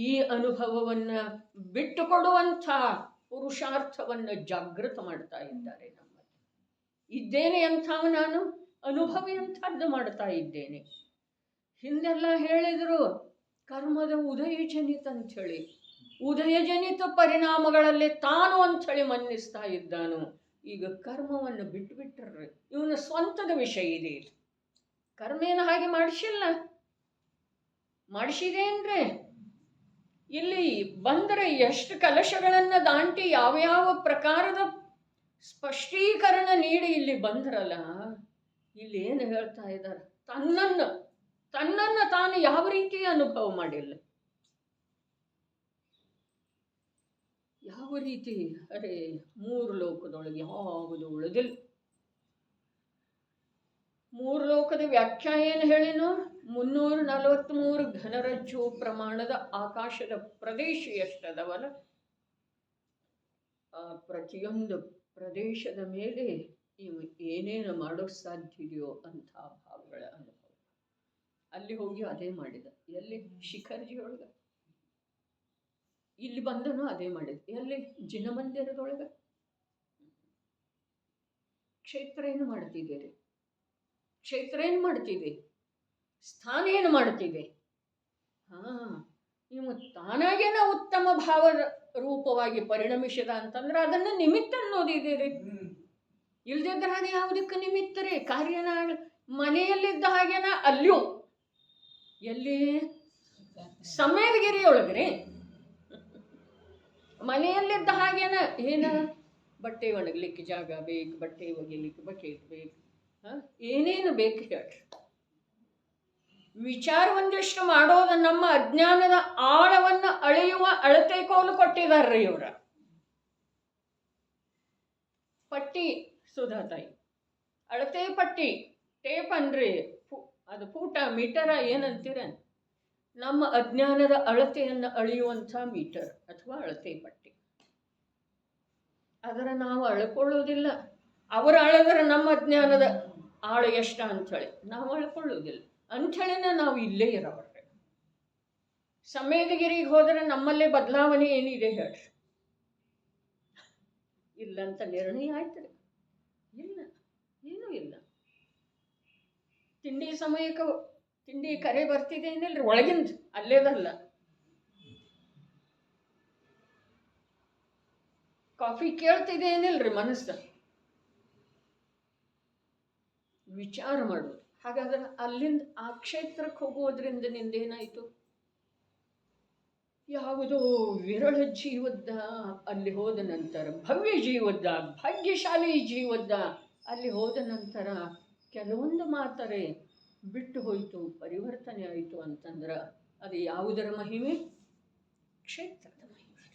ಈ ಅನುಭವವನ್ನ ಬಿಟ್ಟುಕೊಡುವಂಥ ಪುರುಷಾರ್ಥವನ್ನು ಜಾಗೃತ ಮಾಡ್ತಾ ಇದ್ದಾರೆ. ನಮ್ಮಲ್ಲಿ ಇದ್ದೇನೆ ಅಂಥವ ನಾನು, ಅನುಭವಿ ಅಂಥದ್ದು ಮಾಡ್ತಾ ಇದ್ದೇನೆ. ಹಿಂದೆಲ್ಲ ಹೇಳಿದರು ಕರ್ಮದ ಉದಯಜನಿತ ಅಂಥೇಳಿ, ಉದಯಜನಿತ ಪರಿಣಾಮಗಳಲ್ಲಿ ತಾನು ಅಂಥೇಳಿ ಮನ್ನಿಸ್ತಾ ಇದ್ದಾನು. ಈಗ ಕರ್ಮವನ್ನು ಬಿಟ್ಟುಬಿಟ್ರೆ ಇವನ ಸ್ವಂತದ ವಿಷಯ ಇದೆ. ಕರ್ಮೇನ ಹಾಗೆ ಮಾಡಿಸಿಲ್ಲ, ಮಾಡಿಸಿದೇನ್ರಿ? ಇಲ್ಲಿ ಬಂದರೆ ಎಷ್ಟು ಕಲಶಗಳನ್ನು ದಾಂಟಿ ಯಾವ್ಯಾವ ಪ್ರಕಾರದ ಸ್ಪಷ್ಟೀಕರಣ ನೀಡಿ ಇಲ್ಲಿ ಬಂದ್ರಲ್ಲ, ಇಲ್ಲಿ ಏನು ಹೇಳ್ತಾ ಇದ್ದಾರೆ? ತನ್ನನ್ನು ತಾನು ಯಾವ ರೀತಿ ಅನುಭವ ಮಾಡಿಲ್ಲ, ಯಾವ ರೀತಿ. ಅರೆ ಮೂರು ಲೋಕದೊಳಗೆ ಯಾವುದು ಉಳಿದಿಲ್ಲ. ಮೂರು ಲೋಕದ ವ್ಯಾಖ್ಯಾನ ಏನು ಹೇಳಿನು? 343 ಘನರಜ್ಜು ಪ್ರಮಾಣದ ಆಕಾಶದ ಪ್ರದೇಶ ಎಷ್ಟದವಲ್ಲ, ಆ ಪ್ರತಿಯೊಂದು ಪ್ರದೇಶದ ಮೇಲೆ ಇವು ಏನೇನು ಮಾಡೋಕ್ಕೆ ಸಾಧ್ಯ ಇದೆಯೋ ಅಂಥ ಭಾವಗಳ ಅನುಭವ. ಅಲ್ಲಿ ಹೋಗಿ ಅದೇ ಮಾಡಿದ. ಎಲ್ಲಿ? ಶಿಖರ್ಜಿಯೊಳಗೆ. ಇಲ್ಲಿ ಬಂದನು ಅದೇ ಮಾಡಿದ. ಎಲ್ಲಿ? ಜಿನಮಂದಿರದೊಳಗೆ. ಕ್ಷೇತ್ರ ಏನು ಮಾಡ್ತಿದ್ದೀರಿ? ಕ್ಷೇತ್ರ ಏನು ಮಾಡ್ತಿದೆ? ಸ್ಥಾನ ಏನು ಮಾಡ್ತಿದೆ? ನೀವು ತಾನಾಗೇನ ಉತ್ತಮ ಭಾವ ರೂಪವಾಗಿ ಪರಿಣಮಿಸಿದ ಅಂತಂದ್ರೆ ಅದನ್ನು ನಿಮಿತ್ತ ಅನ್ನೋದಿದ್ದೀರಿ. ಇಲ್ದಿದ್ರೆ ಅದು ಯಾವುದಕ್ಕೆ ನಿಮಿತ್ತ ರೀ? ಕಾರ್ಯನ ಮನೆಯಲ್ಲಿದ್ದ ಹಾಗೇನ ಅಲ್ಲಿಯೂ. ಎಲ್ಲಿ? ಸಮೇದಗಿರಿಯೊಳಗ್ರಿ. ಮನೆಯಲ್ಲಿದ್ದ ಹಾಗೇನ ಏನ? ಬಟ್ಟೆ ಒಣಗ್ಲಿಕ್ಕೆ ಜಾಗ ಬೇಕು, ಬಟ್ಟೆ ಒಗಿಲಿಕ್ಕೆ ಬಕೆಟ್ ಬೇಕು, ಏನೇನು ಬೇಕು ಹೇಳಿ. ವಿಚಾರ ಒಂದಿಷ್ಟು ಮಾಡೋದು ನಮ್ಮ ಅಜ್ಞಾನದ ಆಳವನ್ನು ಅಳೆಯುವ ಅಳತೆ ಕೋಲು ಕೊಟ್ಟಿದಾರ್ರಿ ಇವರ. ಪಟ್ಟಿ ಸುಧಾತಾಯಿ ಅಳತೆ ಪಟ್ಟಿ, ಟೇಪ್ ಅನ್ರಿ, ಅದು ಫೂಟ ಮೀಟರ ಏನಂತೀರ? ನಮ್ಮ ಅಜ್ಞಾನದ ಅಳತೆಯನ್ನು ಅಳೆಯುವಂಥ ಮೀಟರ್ ಅಥವಾ ಅಳತೆ ಪಟ್ಟಿ. ಅದರ ನಾವು ಅಳ್ಕೊಳ್ಳೋದಿಲ್ಲ. ಅವರು ಅಳೆದ್ರೆ ನಮ್ಮ ಅಜ್ಞಾನದ ಆಳು ಎಷ್ಟ ಅಂಥೇಳಿ ನಾವು ಅಳ್ಕೊಳ್ಳೋದಿಲ್ಲ. ಅಂಥೇಳಿನ ನಾವು ಇಲ್ಲೇ ಇರೋವ್ರೆ. ಸಮೇದಗಿರಿಗೆ ಹೋದರೆ ನಮ್ಮಲ್ಲೇ ಬದಲಾವಣೆ ಏನಿದೆ ಹೇಳ್ರಿ? ಇಲ್ಲಂತ ನಿರ್ಣಯ ಆಯ್ತು ರೀ? ಇಲ್ಲ, ಏನೂ ಇಲ್ಲ. ತಿಂಡಿ ಸಮಯಕ್ಕೆ ತಿಂಡಿ ಕರೆ ಬರ್ತಿದೆ ಏನಿಲ್ರಿ ಒಳಗಿಂದ, ಅಲ್ಲೇದಲ್ಲ. ಕಾಫಿ ಕೇಳ್ತಿದೆ ಏನಿಲ್ರಿ ಮನಸ್ಸು. ವಿಚಾರ ಮಾಡೋದು. ಹಾಗಾದ್ರೆ ಅಲ್ಲಿಂದ ಆ ಕ್ಷೇತ್ರಕ್ಕೆ ಹೋಗೋದ್ರಿಂದ ನಿಂದೇನಾಯಿತು? ಯಾವುದೋ ವಿರಳ ಜೀವದ್ದ ಅಲ್ಲಿ ಹೋದ ನಂತರ, ಭವ್ಯ ಜೀವದ್ದ, ಭಾಗ್ಯಶಾಲಿ ಜೀವದ್ದ ಅಲ್ಲಿ ಹೋದ ನಂತರ ಕೆಲವೊಂದು ಮಾತರೆ ಬಿಟ್ಟು ಹೋಯಿತು, ಪರಿವರ್ತನೆ ಆಯಿತು ಅಂತಂದ್ರೆ ಅದು ಯಾವುದರ ಮಹಿಮೆ? ಕ್ಷೇತ್ರದ ಮಹಿಮೆ.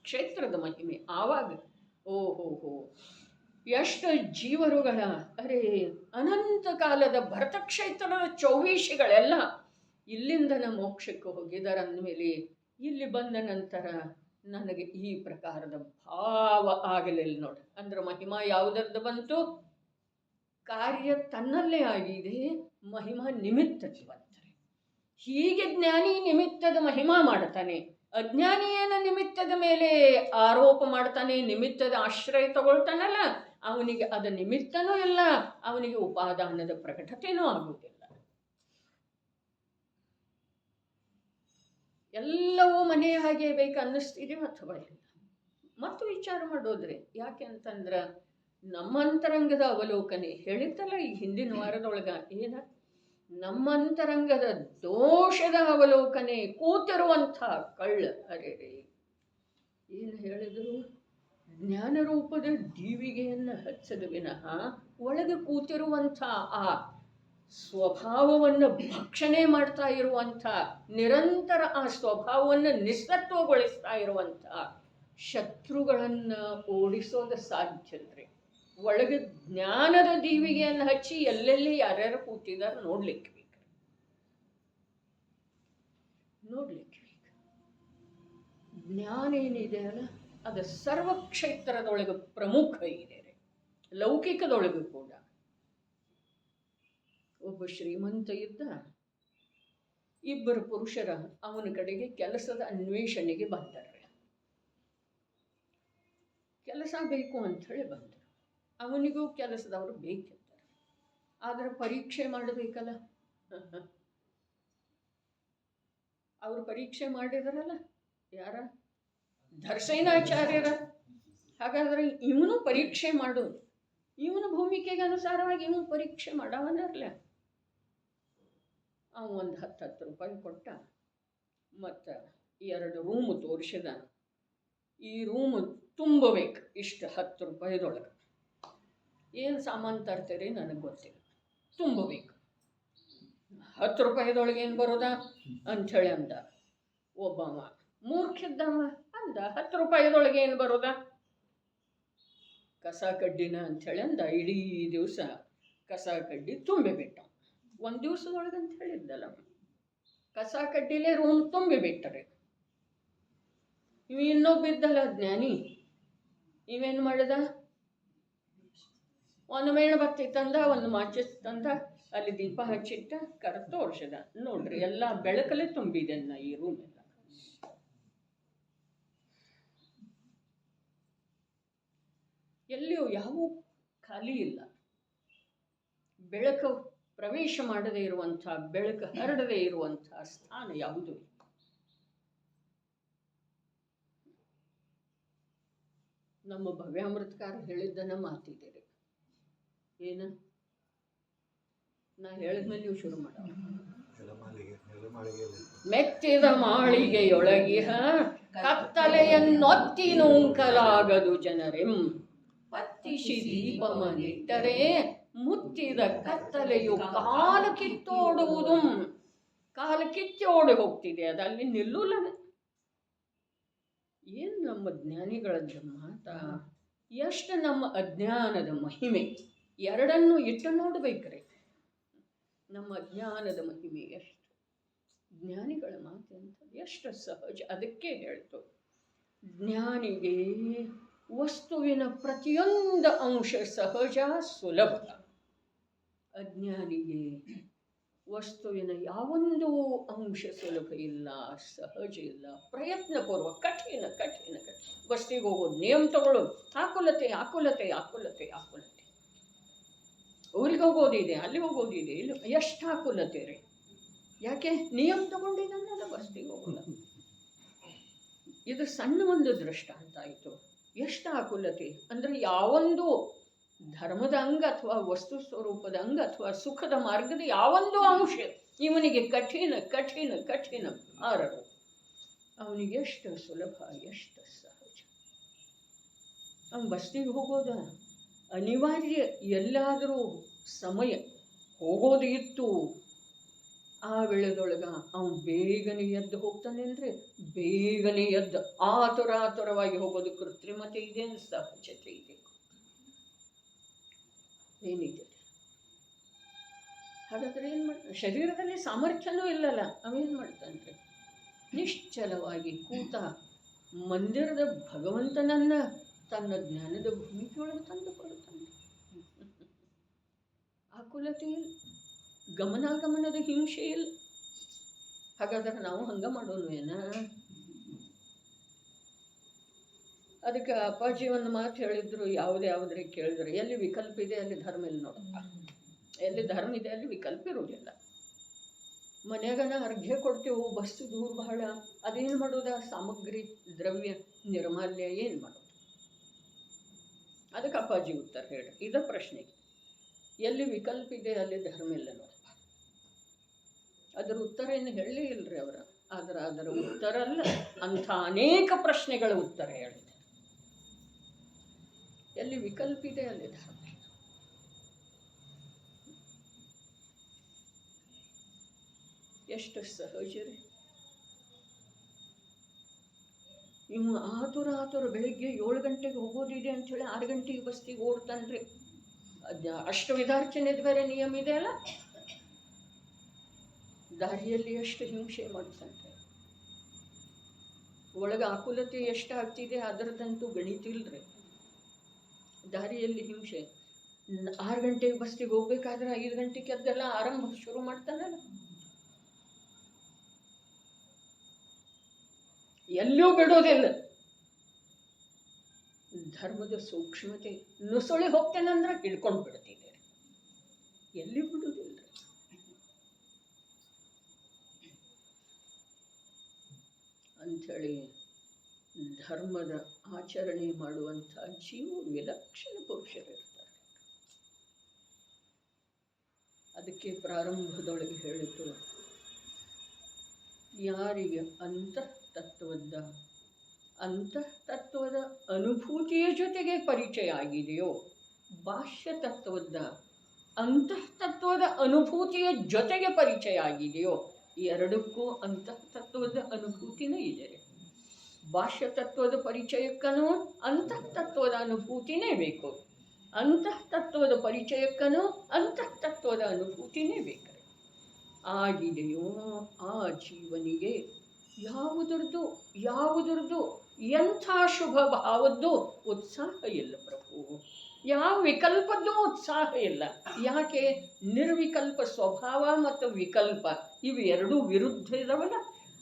ಕ್ಷೇತ್ರದ ಮಹಿಮೆ. ಆವಾಗ ಓಹೋ ಎಷ್ಟು ಜೀವರುಗಳ, ಅರೆ ಅನಂತ ಕಾಲದ ಭರತ ಕ್ಷೇತ್ರದ ಚೌವೀಶಿಗಳೆಲ್ಲ ಇಲ್ಲಿಂದನ ಮೋಕ್ಷಕ್ಕೆ ಹೋಗಿದಾರಂದಮೇಲೆ ಇಲ್ಲಿ ಬಂದ ನಂತರ ನನಗೆ ಈ ಪ್ರಕಾರದ ಭಾವ ಆಗಲಿಲ್ಲ ನೋಡಿ. ಅಂದ್ರೆ ಮಹಿಮಾ ಯಾವುದರದ್ದು ಬಂತು? ಕಾರ್ಯ ತನ್ನಲ್ಲೇ ಆಗಿದೆ, ಮಹಿಮಾ ನಿಮಿತ್ತದ ಬಂತಾರೆ. ಹೀಗೆ ಜ್ಞಾನಿ ನಿಮಿತ್ತದ ಮಹಿಮಾ ಮಾಡ್ತಾನೆ, ಅಜ್ಞಾನಿ ಏನ ನಿಮಿತ್ತದ ಮೇಲೆ ಆರೋಪ ಮಾಡ್ತಾನೆ, ನಿಮಿತ್ತದ ಆಶ್ರಯ ತಗೊಳ್ತಾನಲ್ಲ, ಅವನಿಗೆ ಅದ ನಿಮಿತ್ತನೂ ಇಲ್ಲ, ಅವನಿಗೆ ಉಪಾದಾನದ ಪ್ರಕಟತೆಯೂ ಆಗುವುದಿಲ್ಲ. ಎಲ್ಲವೂ ಮನೆ ಹಾಗೆ ಬೇಕು ಅನ್ನಿಸ್ತಿದೆ ಅಥವಾ ಇಲ್ಲ? ಮತ್ತು ವಿಚಾರ ಮಾಡೋದ್ರಿ. ಯಾಕೆ ಅಂತಂದ್ರೆ ನಮ್ಮ ಅಂತರಂಗದ ಅವಲೋಕನೆ ಹೇಳಿದ್ದಲ್ಲ ಈ ಹಿಂದಿನ ವಾರದೊಳಗ. ಏನ? ನಮ್ಮ ಅಂತರಂಗದ ದೋಷದ ಅವಲೋಕನೆ ಕೂತಿರುವಂಥ ಕಳ್ಳ. ಅರೆ ರೇ, ಏನು ಹೇಳಿದರು? ಜ್ಞಾನರೂಪದ ದೀವಿಗೆಯನ್ನು ಹಚ್ಚದ ವಿನಃ ಒಳಗೆ ಕೂತಿರುವಂಥ ಆ ಸ್ವಭಾವವನ್ನು ಭಕ್ಷಣೆ ಮಾಡ್ತಾ ಇರುವಂಥ, ನಿರಂತರ ಆ ಸ್ವಭಾವವನ್ನು ನಿಸ್ಸತ್ವಗೊಳಿಸ್ತಾ ಇರುವಂಥ ಶತ್ರುಗಳನ್ನು ಓಡಿಸೋದು ಸಾಧ್ಯತೆ. ಒಳಗೆ ಜ್ಞಾನದ ದೀವಿಗೆಯನ್ನು ಹಚ್ಚಿ ಎಲ್ಲೆಲ್ಲಿ ಯಾರ್ಯಾರು ಕೂತಿದ್ದಾರೆ ನೋಡ್ಲಿಕ್ಕೆ ಬೇಕು. ಜ್ಞಾನ ಏನಿದೆ ಅಲ್ಲ, ಅದು ಸರ್ವ ಕ್ಷೇತ್ರದೊಳಗೆ ಪ್ರಮುಖ ಇದೆ. ಲೌಕಿಕದೊಳಗೂ ಕೂಡ ಒಬ್ಬ ಶ್ರೀಮಂತ ಇದ್ದ, ಇಬ್ಬರು ಪುರುಷರ ಅವನ ಕಡೆಗೆ ಕೆಲಸದ ಅನ್ವೇಷಣೆಗೆ ಬಂದರು. ಕೆಲಸ ಬೇಕು ಅಂಥೇಳಿ ಬಂದರು. ಅವನಿಗೂ ಕೆಲಸದವರು ಬೇಕಿದ್ದಾರೆ, ಆದರೆ ಪರೀಕ್ಷೆ ಮಾಡಬೇಕಲ್ಲ. ಅವರು ಪರೀಕ್ಷೆ ಮಾಡಿದಾರಲ್ಲ, ಯಾರ? ಧರ್ಸೇನಾಚಾರ್ಯರ. ಹಾಗಾದ್ರೆ ಇವನು ಪರೀಕ್ಷೆ ಮಾಡೋದು, ಇವನ ಭೂಮಿಕೆಗೆ ಅನುಸಾರವಾಗಿ ಇವನು ಪರೀಕ್ಷೆ ಮಾಡವನರ್ಲ. ಅವನು ಒಂದು 10 ರೂಪಾಯಿ ಕೊಟ್ಟ, ಮತ್ತು 2 ರೂಮು ತೋರಿಸಿದ. ಈ ರೂಮು ತುಂಬಬೇಕು ಇಷ್ಟು 10 ರೂಪಾಯಿದೊಳಗೆ. ಏನು ಸಾಮಾನು ತರ್ತೀರಿ ನನಗೆ ಗೊತ್ತಿಲ್ಲ, ತುಂಬಬೇಕು. 10 ರೂಪಾಯಿದೊಳಗೆ ಏನು ಬರೋದಾ ಅಂಥೇಳಿ ಅಂದ. ಒಬ್ಬವ ಮೂರ್ಖಿದ್ದವ ಅಂದ, 10 ರೂಪಾಯಿದೊಳಗೆ ಏನು ಬರೋದಾ? ಕಸ ಕಡ್ಡಿನ ಅಂಥೇಳಿ ಅಂದ. ಇಡೀ ದಿವಸ ಕಸ ಕಡ್ಡಿ ತುಂಬಿಬಿಟ್ಟ. ಒಂದು ದಿವಸದೊಳಗೆ ಅಂತ ಹೇಳಿದ್ದಲ್ಲ, ಕಸ ಕಡ್ಡಿಲೇ ರೂಮ್ ತುಂಬಿಬಿಟ್ಟರೆ. ಇವು ಇನ್ನೊಬ್ಬಿದ್ದಲ್ಲ ಜ್ಞಾನಿ, ಇವೇನು ಮಾಡಿದ? ಒಂದು ಮೇಣಬತ್ತಿ ತಂದ, ಒಂದು ಮಾಚಿಸ್ ತಂದ, ಅಲ್ಲಿ ದೀಪ ಹಚ್ಚಿಟ್ಟ, ಕರೆದು ತೋರಿಸಿದ. ನೋಡ್ರಿ, ಎಲ್ಲ ಬೆಳಕಲ್ಲೇ ತುಂಬಿದೆ ಈ ರೂಮ್ ಎಲ್ಲ. ಎಲ್ಲಿಯೂ ಯಾವ ಖಾಲಿ ಇಲ್ಲ. ಬೆಳಕು ಪ್ರವೇಶ ಮಾಡದೇ ಇರುವಂಥ, ಬೆಳಕು ಹರಡದೇ ಇರುವಂಥ ಸ್ಥಾನ ಯಾವುದೂ ಇಲ್ಲ. ನಮ್ಮ ಭವ್ಯಾಮೃತಕಾರ ಹೇಳಿದ್ದನ್ನ ಮಾತಿದ್ದೀರಿ. ಏನು? ನಾ ಹೇಳಿದ್ಮೇಲೆ ನೀವು ಶುರು ಮಾಡ. ಮೆತ್ತಿದ ಮಾಳಿಗೆಯೊಳಗಿಹ ಕತ್ತಲೆಯನ್ನೊತ್ತಿ ನೂಂಕಲಾಗದು ಜನರೆಂ, ಪತ್ತಿಸಿ ದೀಪಮನಿಟ್ಟರೆ ಮುತ್ತಿದ ಕತ್ತಲೆಯು ಕಾಲ ಕಿತ್ತೋಡುವುದು. ಕಾಲ ಕಿತ್ತೋಡಿ ಹೋಗ್ತಿದೆ, ಅದು ಅಲ್ಲಿ ನಿಲ್ಲುಲ್ಲ. ಏನು ನಮ್ಮ ಜ್ಞಾನಿಗಳದ್ದು ಮಾತಾ! ಎಷ್ಟು ನಮ್ಮ ಅಜ್ಞಾನದ ಮಹಿಮೆ, ಎರಡನ್ನೂ ಇಟ್ಟು ನೋಡ್ಬೇಕ್ರಿ. ನಮ್ಮ ಅಜ್ಞಾನದ ಮಹಿಮೆ ಎಷ್ಟು, ಜ್ಞಾನಿಗಳ ಮಾತು ಅಂತ ಎಷ್ಟು ಸಹಜ. ಅದಕ್ಕೆ ಹೇಳ್ತು, ಜ್ಞಾನಿಗೆ ವಸ್ತುವಿನ ಪ್ರತಿಯೊಂದು ಅಂಶ ಸಹಜ ಸುಲಭ. ಅಜ್ಞಾನಿಗೆ ವಸ್ತುವಿನ ಯಾವೊಂದು ಅಂಶ ಸುಲಭ ಇಲ್ಲ, ಸಹಜ ಇಲ್ಲ. ಪ್ರಯತ್ನಪೂರ್ವಕ ಕಠಿಣ ಕಠಿಣ ಕಠಿಣ. ಬಸ್ತಿಗೆ ಹೋಗೋದು, ನೇಮ್ ತಗೊಳ್ಳೋದು, ಆಕುಲತೆ ಆಕುಲತೆ ಆಕುಲತೆ ಆಕುಲತೆ. ಊರಿಗೆ ಹೋಗೋದಿದೆ, ಅಲ್ಲಿ ಹೋಗೋದಿದೆ, ಇಲ್ಲಿ ಎಷ್ಟು ಆಕುಲತೆ ರೀ. ಯಾಕೆ? ನಿಯಮ ತಗೊಂಡಿದ್ದಲ್ಲ ಬಸ್ತಿಗೆ ಹೋಗೋಲ್ಲ. ಇದು ಸಣ್ಣ ಒಂದು ದೃಷ್ಟಾಂತ ಆಯಿತು. ಎಷ್ಟು ಆಕುಲತೆ ಅಂದರೆ, ಯಾವೊಂದು ಧರ್ಮದ ಅಂಗ ಅಥವಾ ವಸ್ತು ಸ್ವರೂಪದ ಅಂಗ ಅಥವಾ ಸುಖದ ಮಾರ್ಗದ ಯಾವೊಂದು ಅಂಶ ಇವನಿಗೆ ಕಠಿಣ ಕಠಿಣ ಕಠಿಣ ಆರರು, ಅವನಿಗೆ ಎಷ್ಟು ಸುಲಭ, ಎಷ್ಟು ಸಹಜ. ಅವನು ಬಸ್ತಿಗೆ ಹೋಗೋದ ಅನಿವಾರ್ಯ. ಎಲ್ಲಾದರೂ ಸಮಯ ಹೋಗೋದು ಇತ್ತು, ಆ ವೇಳೆದೊಳಗೆ ಅವನು ಬೇಗನೆ ಎದ್ದು ಹೋಗ್ತಾನೆ. ಅಂದರೆ ಬೇಗನೆ ಎದ್ದು ಆತುರಾತುರವಾಗಿ ಹೋಗೋದು ಕೃತ್ರಿಮತೆ ಇದೆ, ಸಹಜತೆ ಇದೆ, ಏನಿದೆ. ಹಾಗಾದ್ರೆ ಏನು ಮಾಡ್ತಾನೆ? ಶರೀರದಲ್ಲಿ ಸಾಮರ್ಥ್ಯನೂ ಇಲ್ಲಲ್ಲ, ಅವೇನು ಮಾಡ್ತಾನೆ? ನಿಶ್ಚಲವಾಗಿ ಕೂತ ಮಂದಿರದ ಭಗವಂತನನ್ನ ತನ್ನ ಜ್ಞಾನದ ಭೂಮಿಕೆಯೊಳಗೆ ತಂದುಕೊಳ್ಳುತ್ತಾನೆ. ಆಕುಲತೆ ಇಲ್ಲ, ಗಮನಾಗಮನದ ಹಿಂಸೆ ಇಲ್ಲ. ಹಾಗಾದ್ರೆ ನಾವು ಹಂಗ ಮಾಡೋನು ಏನ? ಅದಕ್ಕೆ ಅಪ್ಪಾಜಿ ಒಂದು ಮಾತು ಹೇಳಿದ್ರು, ಯಾವುದೇ ಕೇಳಿದ್ರು, ಎಲ್ಲಿ ವಿಕಲ್ಪ ಇದೆ ಅಲ್ಲಿ ಧರ್ಮ ಇಲ್ಲ ನೋಡಪ್ಪ. ಎಲ್ಲಿ ಧರ್ಮ ಇದೆ ಅಲ್ಲಿ ವಿಕಲ್ಪ ಇರುವುದಿಲ್ಲ. ಮನ್ಯಾಗನ ಅರ್ಘ್ಯ ಕೊಡ್ತೇವೆ, ಬಸ್ಸು ದೂರ ಬಹಳ, ಅದೇನು ಮಾಡೋದ? ಸಾಮಗ್ರಿ ದ್ರವ್ಯ ನಿರ್ಮಾಲ್ಯ ಏನು ಮಾಡೋದು? ಅದಕ್ಕೆ ಅಪ್ಪಾಜಿ ಉತ್ತರ ಹೇಳಿ, ಇದ ಪ್ರಶ್ನೆಗೆ ಎಲ್ಲಿ ವಿಕಲ್ಪ ಇದೆ ಅಲ್ಲಿ ಧರ್ಮ ಇಲ್ಲ ನೋಡಪ್ಪ. ಅದರ ಉತ್ತರ ಏನು ಹೇಳಲೇ ಇಲ್ಲರಿ ಅವರ. ಅದರ ಉತ್ತರ ಅಲ್ಲ, ಅಂಥ ಅನೇಕ ಪ್ರಶ್ನೆಗಳ ಉತ್ತರ ಹೇಳಿದೆ. ಎಲ್ಲಿ ವಿಕಲ್ಪ ಇದೆ ಅಲ್ಲಿ ಧರ್ಮ. ಎಷ್ಟು ಸಹಜ ರೀ. ಇವು ಆತುರ ಬೆಳಿಗ್ಗೆ 7 ಗಂಟೆಗೆ ಹೋಗೋದಿದೆ ಅಂಥೇಳಿ 6 ಗಂಟೆಗೆ ಬಸ್ತಿಗೆ ಓಡ್ತಾನ್ರಿ. ಅದು ಅಷ್ಟು ವಿಧಾರ್ಚನೆದು ಬೇರೆ ನಿಯಮ ಇದೆ ಅಲ್ಲ. ದಾರಿಯಲ್ಲಿ ಎಷ್ಟು ಹಿಂಸೆ ಮಾಡ್ತಾನೆ, ಒಳಗೆ ಆಕುಲತೆ ಎಷ್ಟು ಆಗ್ತಿದೆ ಅದರದಂತೂ ಗಣಿತಿಲ್ರಿ. ದಾರಿಯಲ್ಲಿ ಹಿಂಸೆ. 6 ಗಂಟೆಗೆ ಬಸ್ತಿಗೆ ಹೋಗ್ಬೇಕಾದ್ರೆ 5 ಗಂಟೆಗೆ ಅದೆಲ್ಲ ಆರಂಭ ಶುರು ಮಾಡ್ತಾನಲ್ಲ. ಎಲ್ಲೂ ಬಿಡೋದಿಲ್ಲ. ಧರ್ಮದ ಸೂಕ್ಷ್ಮತೆ. ನುಸುಳಿ ಹೋಗ್ತೇನಂದ್ರೆ ಹಿಡ್ಕೊಂಡು ಬಿಡ್ತಿದೆ, ಎಲ್ಲಿ ಬಿಡುವುದಿಲ್ಲ. ಅಂಥೇಳಿ ಧರ್ಮದ ಆಚರಣೆ ಮಾಡುವಂಥ ಜೀವ ವಿಲಕ್ಷಣ ಪುರುಷರಿರ್ತಾರೆ. ಅದಕ್ಕೆ ಪ್ರಾರಂಭದೊಳಗೆ ಹೇಳಿತು, ಯಾರಿಗೆ ಅಂತಃತತ್ವದ ಅನುಭೂತಿಯ ಜೊತೆಗೆ ಪರಿಚಯ ಆಗಿದೆಯೋ, ಬಾಹ್ಯ ತತ್ವದ ಅಂತಃತತ್ವದ ಅನುಭೂತಿಯ ಜೊತೆಗೆ ಪರಿಚಯ ಆಗಿದೆಯೋ, ಎರಡಕ್ಕೂ ಅಂತಃತತ್ವದ ಅನುಭೂತಿನೇ ಇದೆ. ಬಾಹ್ಯ ತತ್ವದ ಪರಿಚಯಕ್ಕನೂ ಅಂತಃತತ್ವದ ಅನುಭೂತಿನೇ ಬೇಕು, ಅಂತಃತತ್ವದ ಪರಿಚಯಕ್ಕನೂ ಅಂತಃತತ್ವದ ಅನುಭೂತಿನೇ ಬೇಕು. ಆಗಿದೆಯೋ ಆ ಜೀವನಿಗೆ ಯಾವುದರದ್ದು ಎಂಥ ಶುಭ ಭಾವದ್ದು ಉತ್ಸಾಹ ಇಲ್ಲ ಪ್ರಭು. ಯಾವ ವಿಕಲ್ಪದ್ದು ಉತ್ಸಾಹ ಇಲ್ಲ. ಯಾಕೆ? ನಿರ್ವಿಕಲ್ಪ ಸ್ವಭಾವ ಮತ್ತು ವಿಕಲ್ಪ ಇವು ಎರಡೂ ವಿರುದ್ಧ ಇದಾವಲ್ಲ.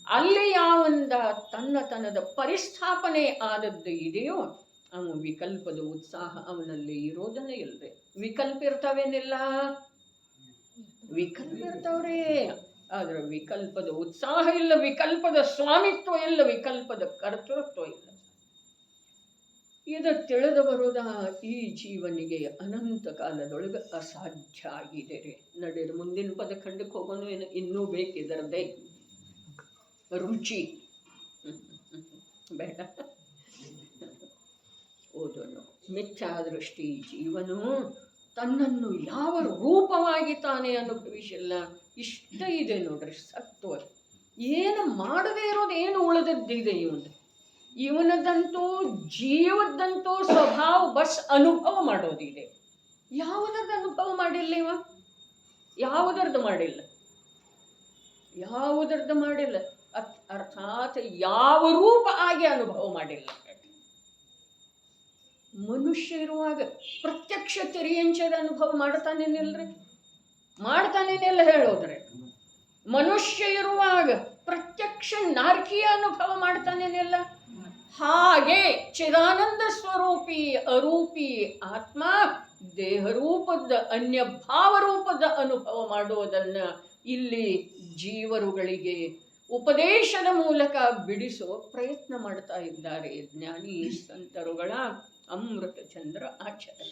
ಅಲ್ಲಿ ಯಾವಂದ ತನ್ನತನದ ಪರಿಸ್ಥಾಪನೆ ಆದದ್ದು ಇದೆಯೋ ಅವನು ವಿಕಲ್ಪದ ಉತ್ಸಾಹ ಅವನಲ್ಲಿ ಇರೋದನ್ನೇ ಇಲ್ಲದೆ. ವಿಕಲ್ಪ ಇರ್ತಾವೇನಿಲ್ಲ, ವಿಕಲ್ಪ ಇರ್ತಾವ್ರೇ, ಆದ್ರೆ ವಿಕಲ್ಪದ ಉತ್ಸಾಹ ಇಲ್ಲ, ವಿಕಲ್ಪದ ಸ್ವಾಮಿತ್ವ ಇಲ್ಲ, ವಿಕಲ್ಪದ ಕರ್ತೃತ್ವ ಇಲ್ಲ. ಇದು ತಿಳಿದು ಬರೋದ ಈ ಜೀವನಿಗೆ ಅನಂತ ಕಾಲದೊಳಗೆ ಅಸಾಧ್ಯ ಆಗಿದೆ ರೀ. ನಡೀರಿ ಮುಂದಿನ ಪದ ಖಂಡಕ್ಕೆ ಹೋಗೋನು. ಇನ್ನೂ ಬೇಕಿದರದೇ ರುಚಿ ಬೇಡ, ಓದೋನು. ಮಿಥ್ಯಾದೃಷ್ಟಿ ಜೀವನು ತನ್ನನ್ನು ಯಾವ ರೂಪವಾಗಿ ತಾನೇ ಅನುಭವಿಸಿಲ್ಲ. ಇಷ್ಟ ಇದೆ ನೋಡ್ರಿ ಸತ್ವ. ಏನು ಮಾಡದೇ ಇರೋದು ಏನು ಉಳಿದದ್ದಿದೆ ಇವನದಂತೂ ಜೀವದಂತೂ ಸ್ವಭಾವ ಬಸ್ ಅನುಭವ ಮಾಡೋದಿದೆ. ಯಾವುದರದ್ದು ಅನುಭವ ಮಾಡಿಲ್ಲ ಇವ, ಯಾವುದರದ್ದು ಮಾಡಿಲ್ಲ. ಅರ್ಥಾತ್ ಯಾವ ರೂಪ ಆಗಿ ಅನುಭವ ಮಾಡಿಲ್ಲ. ಮನುಷ್ಯ ಇರುವಾಗ ಪ್ರತ್ಯಕ್ಷ ತೆರಿಯಂಚದ ಅನುಭವ ಮಾಡ್ತಾನೇನಿಲ್ಲ ಹೇಳೋದ್ರೆ. ಮನುಷ್ಯ ಇರುವಾಗ ಪ್ರತ್ಯಕ್ಷ ನಾರ್ಕಿಯ ಅನುಭವ ಮಾಡ್ತಾನೇನಿಲ್ಲ. ಹಾಗೆ ಚಿದಾನಂದ ಸ್ವರೂಪಿ ಅರೂಪಿ ಆತ್ಮ ದೇಹರೂಪದ ಅನ್ಯ ಭಾವರೂಪದ ಅನುಭವ ಮಾಡುವುದನ್ನು ಇಲ್ಲಿ ಜೀವರುಗಳಿಗೆ ಉಪದೇಶದ ಮೂಲಕ ಬಿಡಿಸುವ ಪ್ರಯತ್ನ ಮಾಡ್ತಾ ಇದ್ದಾರೆ ಜ್ಞಾನಿ ಸಂತರುಗಳ ಅಮೃತ ಚಂದ್ರ ಆಚಾರ್ಯ.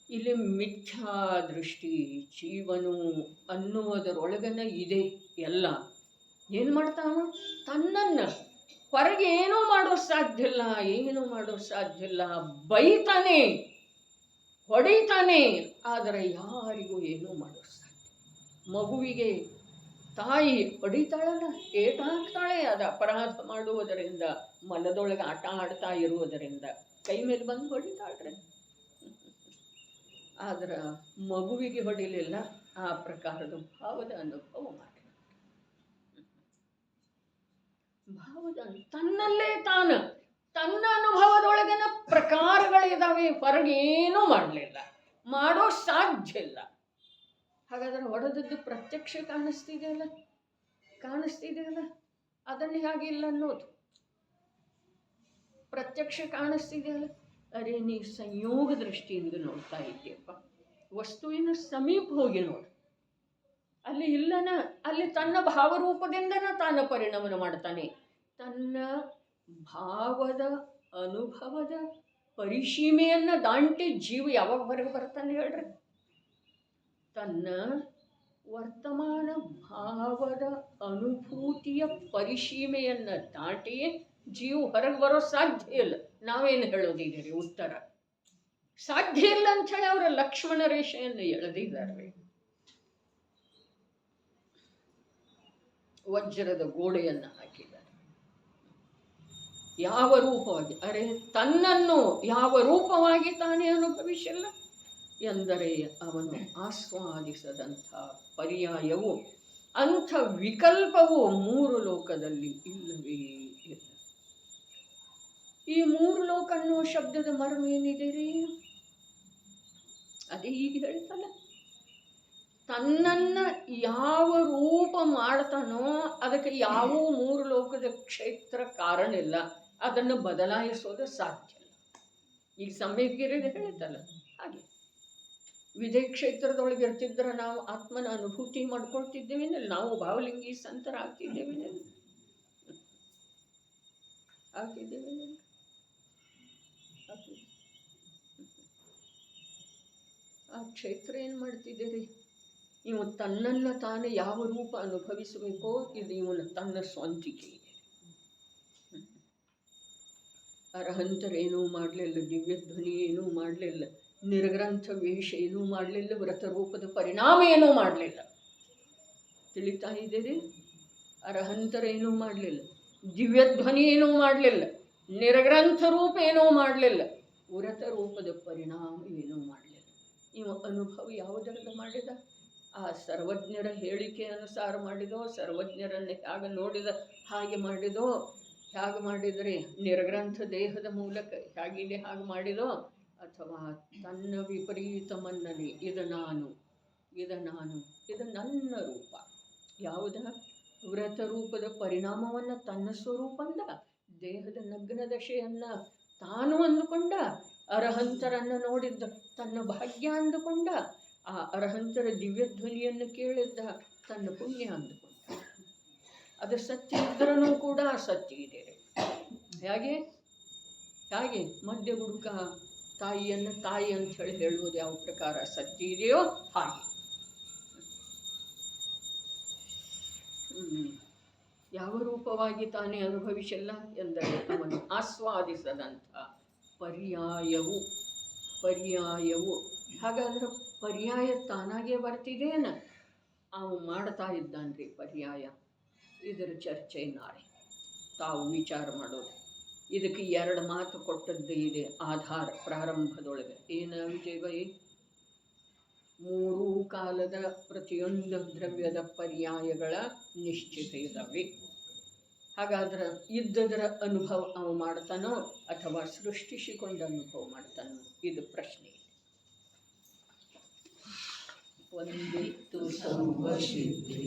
ಇಲ್ಲಿ ಮಿಥ್ಯಾ ದೃಷ್ಟಿ ಜೀವನು ಅನ್ನುವುದರೊಳಗನ ಇದೆ ಎಲ್ಲ. ಏನು ಮಾಡ್ತಾವ? ತನ್ನನ್ನು ಹೊರಗೆ ಏನೂ ಮಾಡೋ ಸಾಧ್ಯ ಇಲ್ಲ, ಬೈತಾನೆ, ಹೊಡಿತಾನೆ, ಆದರೆ ಯಾರಿಗೂ ಏನೂ ಮಾಡೋ ಸಾಧ್ಯ. ಮಗುವಿಗೆ ತಾಯಿ ಹೊಡಿತಾಳಲ್ಲ, ಏಟಾಗ್ತಾಳೆ. ಅದು ಅಪರಾಧ ಮಾಡುವುದರಿಂದ, ಮನದೊಳಗೆ ಆಟ ಆಡ್ತಾ ಇರುವುದರಿಂದ ಕೈ ಮೇಲೆ ಬಂದು ಹೊಡಿತಾಳ್ರೆ. ಆದ್ರೆ ಮಗುವಿಗೆ ಹೊಡಿಲಿಲ್ಲ. ಆ ಪ್ರಕಾರದ ಭಾವದ ಅನುಭವ ಮಾಡಿ, ಭಾವದ ತನ್ನಲ್ಲೇ ತನ್ನ ಅನುಭವದೊಳಗಿನ ಪ್ರಕಾರಗಳಿದಾವೆ. ಹೊರಗೇನೂ ಮಾಡಲಿಲ್ಲ, ಮಾಡೋ ಸಾಧ್ಯ ಇಲ್ಲ. ಹಾಗಾದ್ರೆ ಹೊಡೆದದ್ದು ಪ್ರತ್ಯಕ್ಷ ಕಾಣಿಸ್ತಿದೆಯಲ್ಲ, ಅದನ್ನು ಹೇಗಿಲ್ಲ ಅನ್ನೋದು. ಪ್ರತ್ಯಕ್ಷ ಕಾಣಿಸ್ತಿದೆಯಲ್ಲ, ಅರೆ ನೀ ಸಂಯೋಗ ದೃಷ್ಟಿಯಿಂದ ನೋಡ್ತಾ ಇದ್ದೀಯಪ್ಪ. ವಸ್ತುವಿನ ಸಮೀಪ ಹೋಗಿ ನೋಡು, ಅಲ್ಲಿ ಇಲ್ಲನ, ಅಲ್ಲಿ ತನ್ನ ಭಾವರೂಪದಿಂದನ ತಾನು ಪರಿಣಾಮ ಮಾಡ್ತಾನೆ. ತನ್ನ ಭಾವದ ಅನುಭವದ ಪರಿಸೀಮೆಯನ್ನು ದಾಟಿ ಜೀವ ಯಾವಾಗ ಹೊರಗೆ ಬರ್ತಾನೆ ಹೇಳ್ರಿ? ತನ್ನ ವರ್ತಮಾನ ಭಾವದ ಅನುಭೂತಿಯ ಪರಿಸೀಮೆಯನ್ನು ದಾಟಿ ಜೀವ ಹೊರಗೆ ಬರೋ ಸಾಧ್ಯ ಇಲ್ಲ. ನಾವೇನು ಹೇಳೋದಿದ್ದೀರಿ? ಉತ್ತರ ಸಾಧ್ಯ ಇಲ್ಲ ಅಂಥೇಳಿ ಅವರ ಲಕ್ಷ್ಮಣ ರೇಷೆಯನ್ನು ಎಳೆದಿದ್ದಾರೆ. ವಜ್ರದ ಗೋಡೆಯನ್ನು ಹಾಕಿದ್ದಾನೆ. ಯಾವ ರೂಪವಾಗಿ, ಅರೆ ತನ್ನನ್ನು ಯಾವ ರೂಪವಾಗಿ ತಾನೇ ಅನುಭವಿಸಿಲ್ಲ ಎಂದರೆ ಅವನು ಆಸ್ವಾದಿಸದಂಥ ಪರ್ಯಾಯವು, ಅಂಥ ವಿಕಲ್ಪವು ಮೂರು ಲೋಕದಲ್ಲಿ ಇಲ್ಲವೇ ಇಲ್ಲ. ಈ ಮೂರು ಲೋಕ ಅನ್ನೋ ಶಬ್ದದ ಮರ್ಮ ಏನಿದೆ ರೀ? ಅದೇ ಈಗ ಹೇಳ್ತಲ್ಲ, ತನ್ನನ್ನು ಯಾವ ರೂಪ ಮಾಡ್ತಾನೋ ಅದಕ್ಕೆ ಯಾವ ಮೂರು ಲೋಕದ ಕ್ಷೇತ್ರ ಕಾರಣ ಇಲ್ಲ, ಅದನ್ನು ಬದಲಾಯಿಸೋದು ಸಾಧ್ಯ ಇಲ್ಲ. ಈಗ ಸಮಯಗಿರಿದು ಹೇಳ್ತಲ್ಲ ಹಾಗೆ, ವಿಜಯ ಕ್ಷೇತ್ರದೊಳಗೆ ಇರ್ತಿದ್ರೆ ನಾವು ಆತ್ಮನ ಅನುಭೂತಿ ಮಾಡ್ಕೊಳ್ತಿದ್ದೇವೇನೆ, ನಾವು ಭಾವಲಿಂಗಿ ಸಂತರಾಗ್ತಿದ್ದೇವೇನೆ, ಆಗ್ತಿದ್ದೇವೇನೆ. ಆ ಕ್ಷೇತ್ರ ಏನು ಮಾಡ್ತಿದ್ದೀರಿ? ಇವು ತನ್ನನ್ನು ತಾನೇ ಯಾವ ರೂಪ ಅನುಭವಿಸಬೇಕೋ ಇದು ಇವನ ತನ್ನ ಸ್ವಂತಿಕೆ ಇದೆ. ಅರಹಂತರೇನೂ ಮಾಡಲಿಲ್ಲ, ದಿವ್ಯಧ್ವನಿ ಏನೂ ಮಾಡಲಿಲ್ಲ, ನಿರ್ಗ್ರಂಥ ವೇಷ ಏನೂ ಮಾಡಲಿಲ್ಲ, ವ್ರತರೂಪದ ಪರಿಣಾಮ ಏನೂ ಮಾಡಲಿಲ್ಲ. ತಿಳಿತಾ ಇದ್ದೀರಿ? ಅರಹಂತರೇನೂ ಮಾಡಲಿಲ್ಲ, ದಿವ್ಯಧ್ವನಿ ಏನೂ ಮಾಡಲಿಲ್ಲ, ನಿರ್ಗ್ರಂಥ ರೂಪ ಏನೂ ಮಾಡಲಿಲ್ಲ, ವ್ರತ ರೂಪದ ಪರಿಣಾಮ ಏನೂ ಮಾಡಲಿಲ್ಲ. ಇವ ಅನುಭವ ಯಾವುದರಿಂದ ಮಾಡಿದ? ಆ ಸರ್ವಜ್ಞರ ಹೇಳಿಕೆ ಅನುಸಾರ ಮಾಡಿದೋ, ಸರ್ವಜ್ಞರನ್ನು ಹೇಗೆ ನೋಡಿದ ಹಾಗೆ ಮಾಡಿದೋ, ಹೇಗೆ ಮಾಡಿದರೆ ನಿರ್ಗ್ರಂಥ ದೇಹದ ಮೂಲಕ ಹೇಗಿದೆ ಹಾಗೆ ಮಾಡಿದೋ, ಅಥವಾ ತನ್ನ ವಿಪರೀತ ಮನ್ನಣೆ, ಇದು ನಾನು, ಇದು ನನ್ನ ರೂಪ, ಯಾವುದ ವ್ರತ ರೂಪದ ಪರಿಣಾಮವನ್ನು ತನ್ನ ಸ್ವರೂಪಂದ ದೇಹದ ನಗ್ನ ದಶೆಯನ್ನು ತಾನು ಅಂದುಕೊಂಡ, ಅರಹಂತರನ್ನು ನೋಡಿದ್ದ ತನ್ನ ಭಾಗ್ಯ ಅಂದುಕೊಂಡ, ಆ ಅರಹಂತರ ದಿವ್ಯಧ್ವನಿಯನ್ನು ಕೇಳಿದ್ದ ತನ್ನ ಪುಣ್ಯ ಅಂದುಕೊಂಡ. ಅದು ಸತ್ಯ ಇದ್ರೂ ಕೂಡ ಅಸತ್ಯ ಇದೆ. ಹೇಗೆ ಮಧ್ಯ ಹುಡುಕ ತಾಯಿಯನ್ನು ತಾಯಿ ಅಂತ ಹೇಳುವುದು ಯಾವ ಪ್ರಕಾರ ಸತ್ಯ ಇದೆಯೋ ಹಾಗೆ. ಯಾವ ರೂಪವಾಗಿ ತಾನೇ ಅನುಭವಿಸಿಲ್ಲ ಎಂದರೆ ಅವನು ಆಸ್ವಾದಿಸದಂಥ ಪರ್ಯಾಯವು. ಹಾಗಾದ್ರೆ ಪರ್ಯಾಯ ತಾನಾಗೇ ಬರ್ತಿದೇನ? ಅವನು ಮಾಡ್ತಾ ಇದ್ದಾನ್ರಿ ಪರ್ಯಾಯ. ಇದರ ಚರ್ಚೆ ನಾಳೆ ತಾವು ವಿಚಾರ ಮಾಡೋದು. ಇದಕ್ಕೆ 2 ಮಾತು ಕೊಟ್ಟದ್ದು ಇದೆ ಆಧಾರ ಪ್ರಾರಂಭದೊಳಗೆ. ಏನು ವಿಜಯಭಾಯಿ? 3 ಕಾಲದ ಪ್ರತಿಯೊಂದು ದ್ರವ್ಯದ ಪರ್ಯಾಯಗಳ ನಿಶ್ಚಿತ ಇದ್ದಾವೆ. ಹಾಗಾದ್ರೆ ಇದ್ದದರ ಅನುಭವ ಅವ ಮಾಡ್ತಾನೋ ಅಥವಾ ಸೃಷ್ಟಿಸಿಕೊಂಡು ಅನುಭವ ಮಾಡ್ತಾನೋ? ಇದು ಪ್ರಶ್ನೆ. ಒಂದಿತ್ತು ಸರ್ವಸಿದ್ಧಿ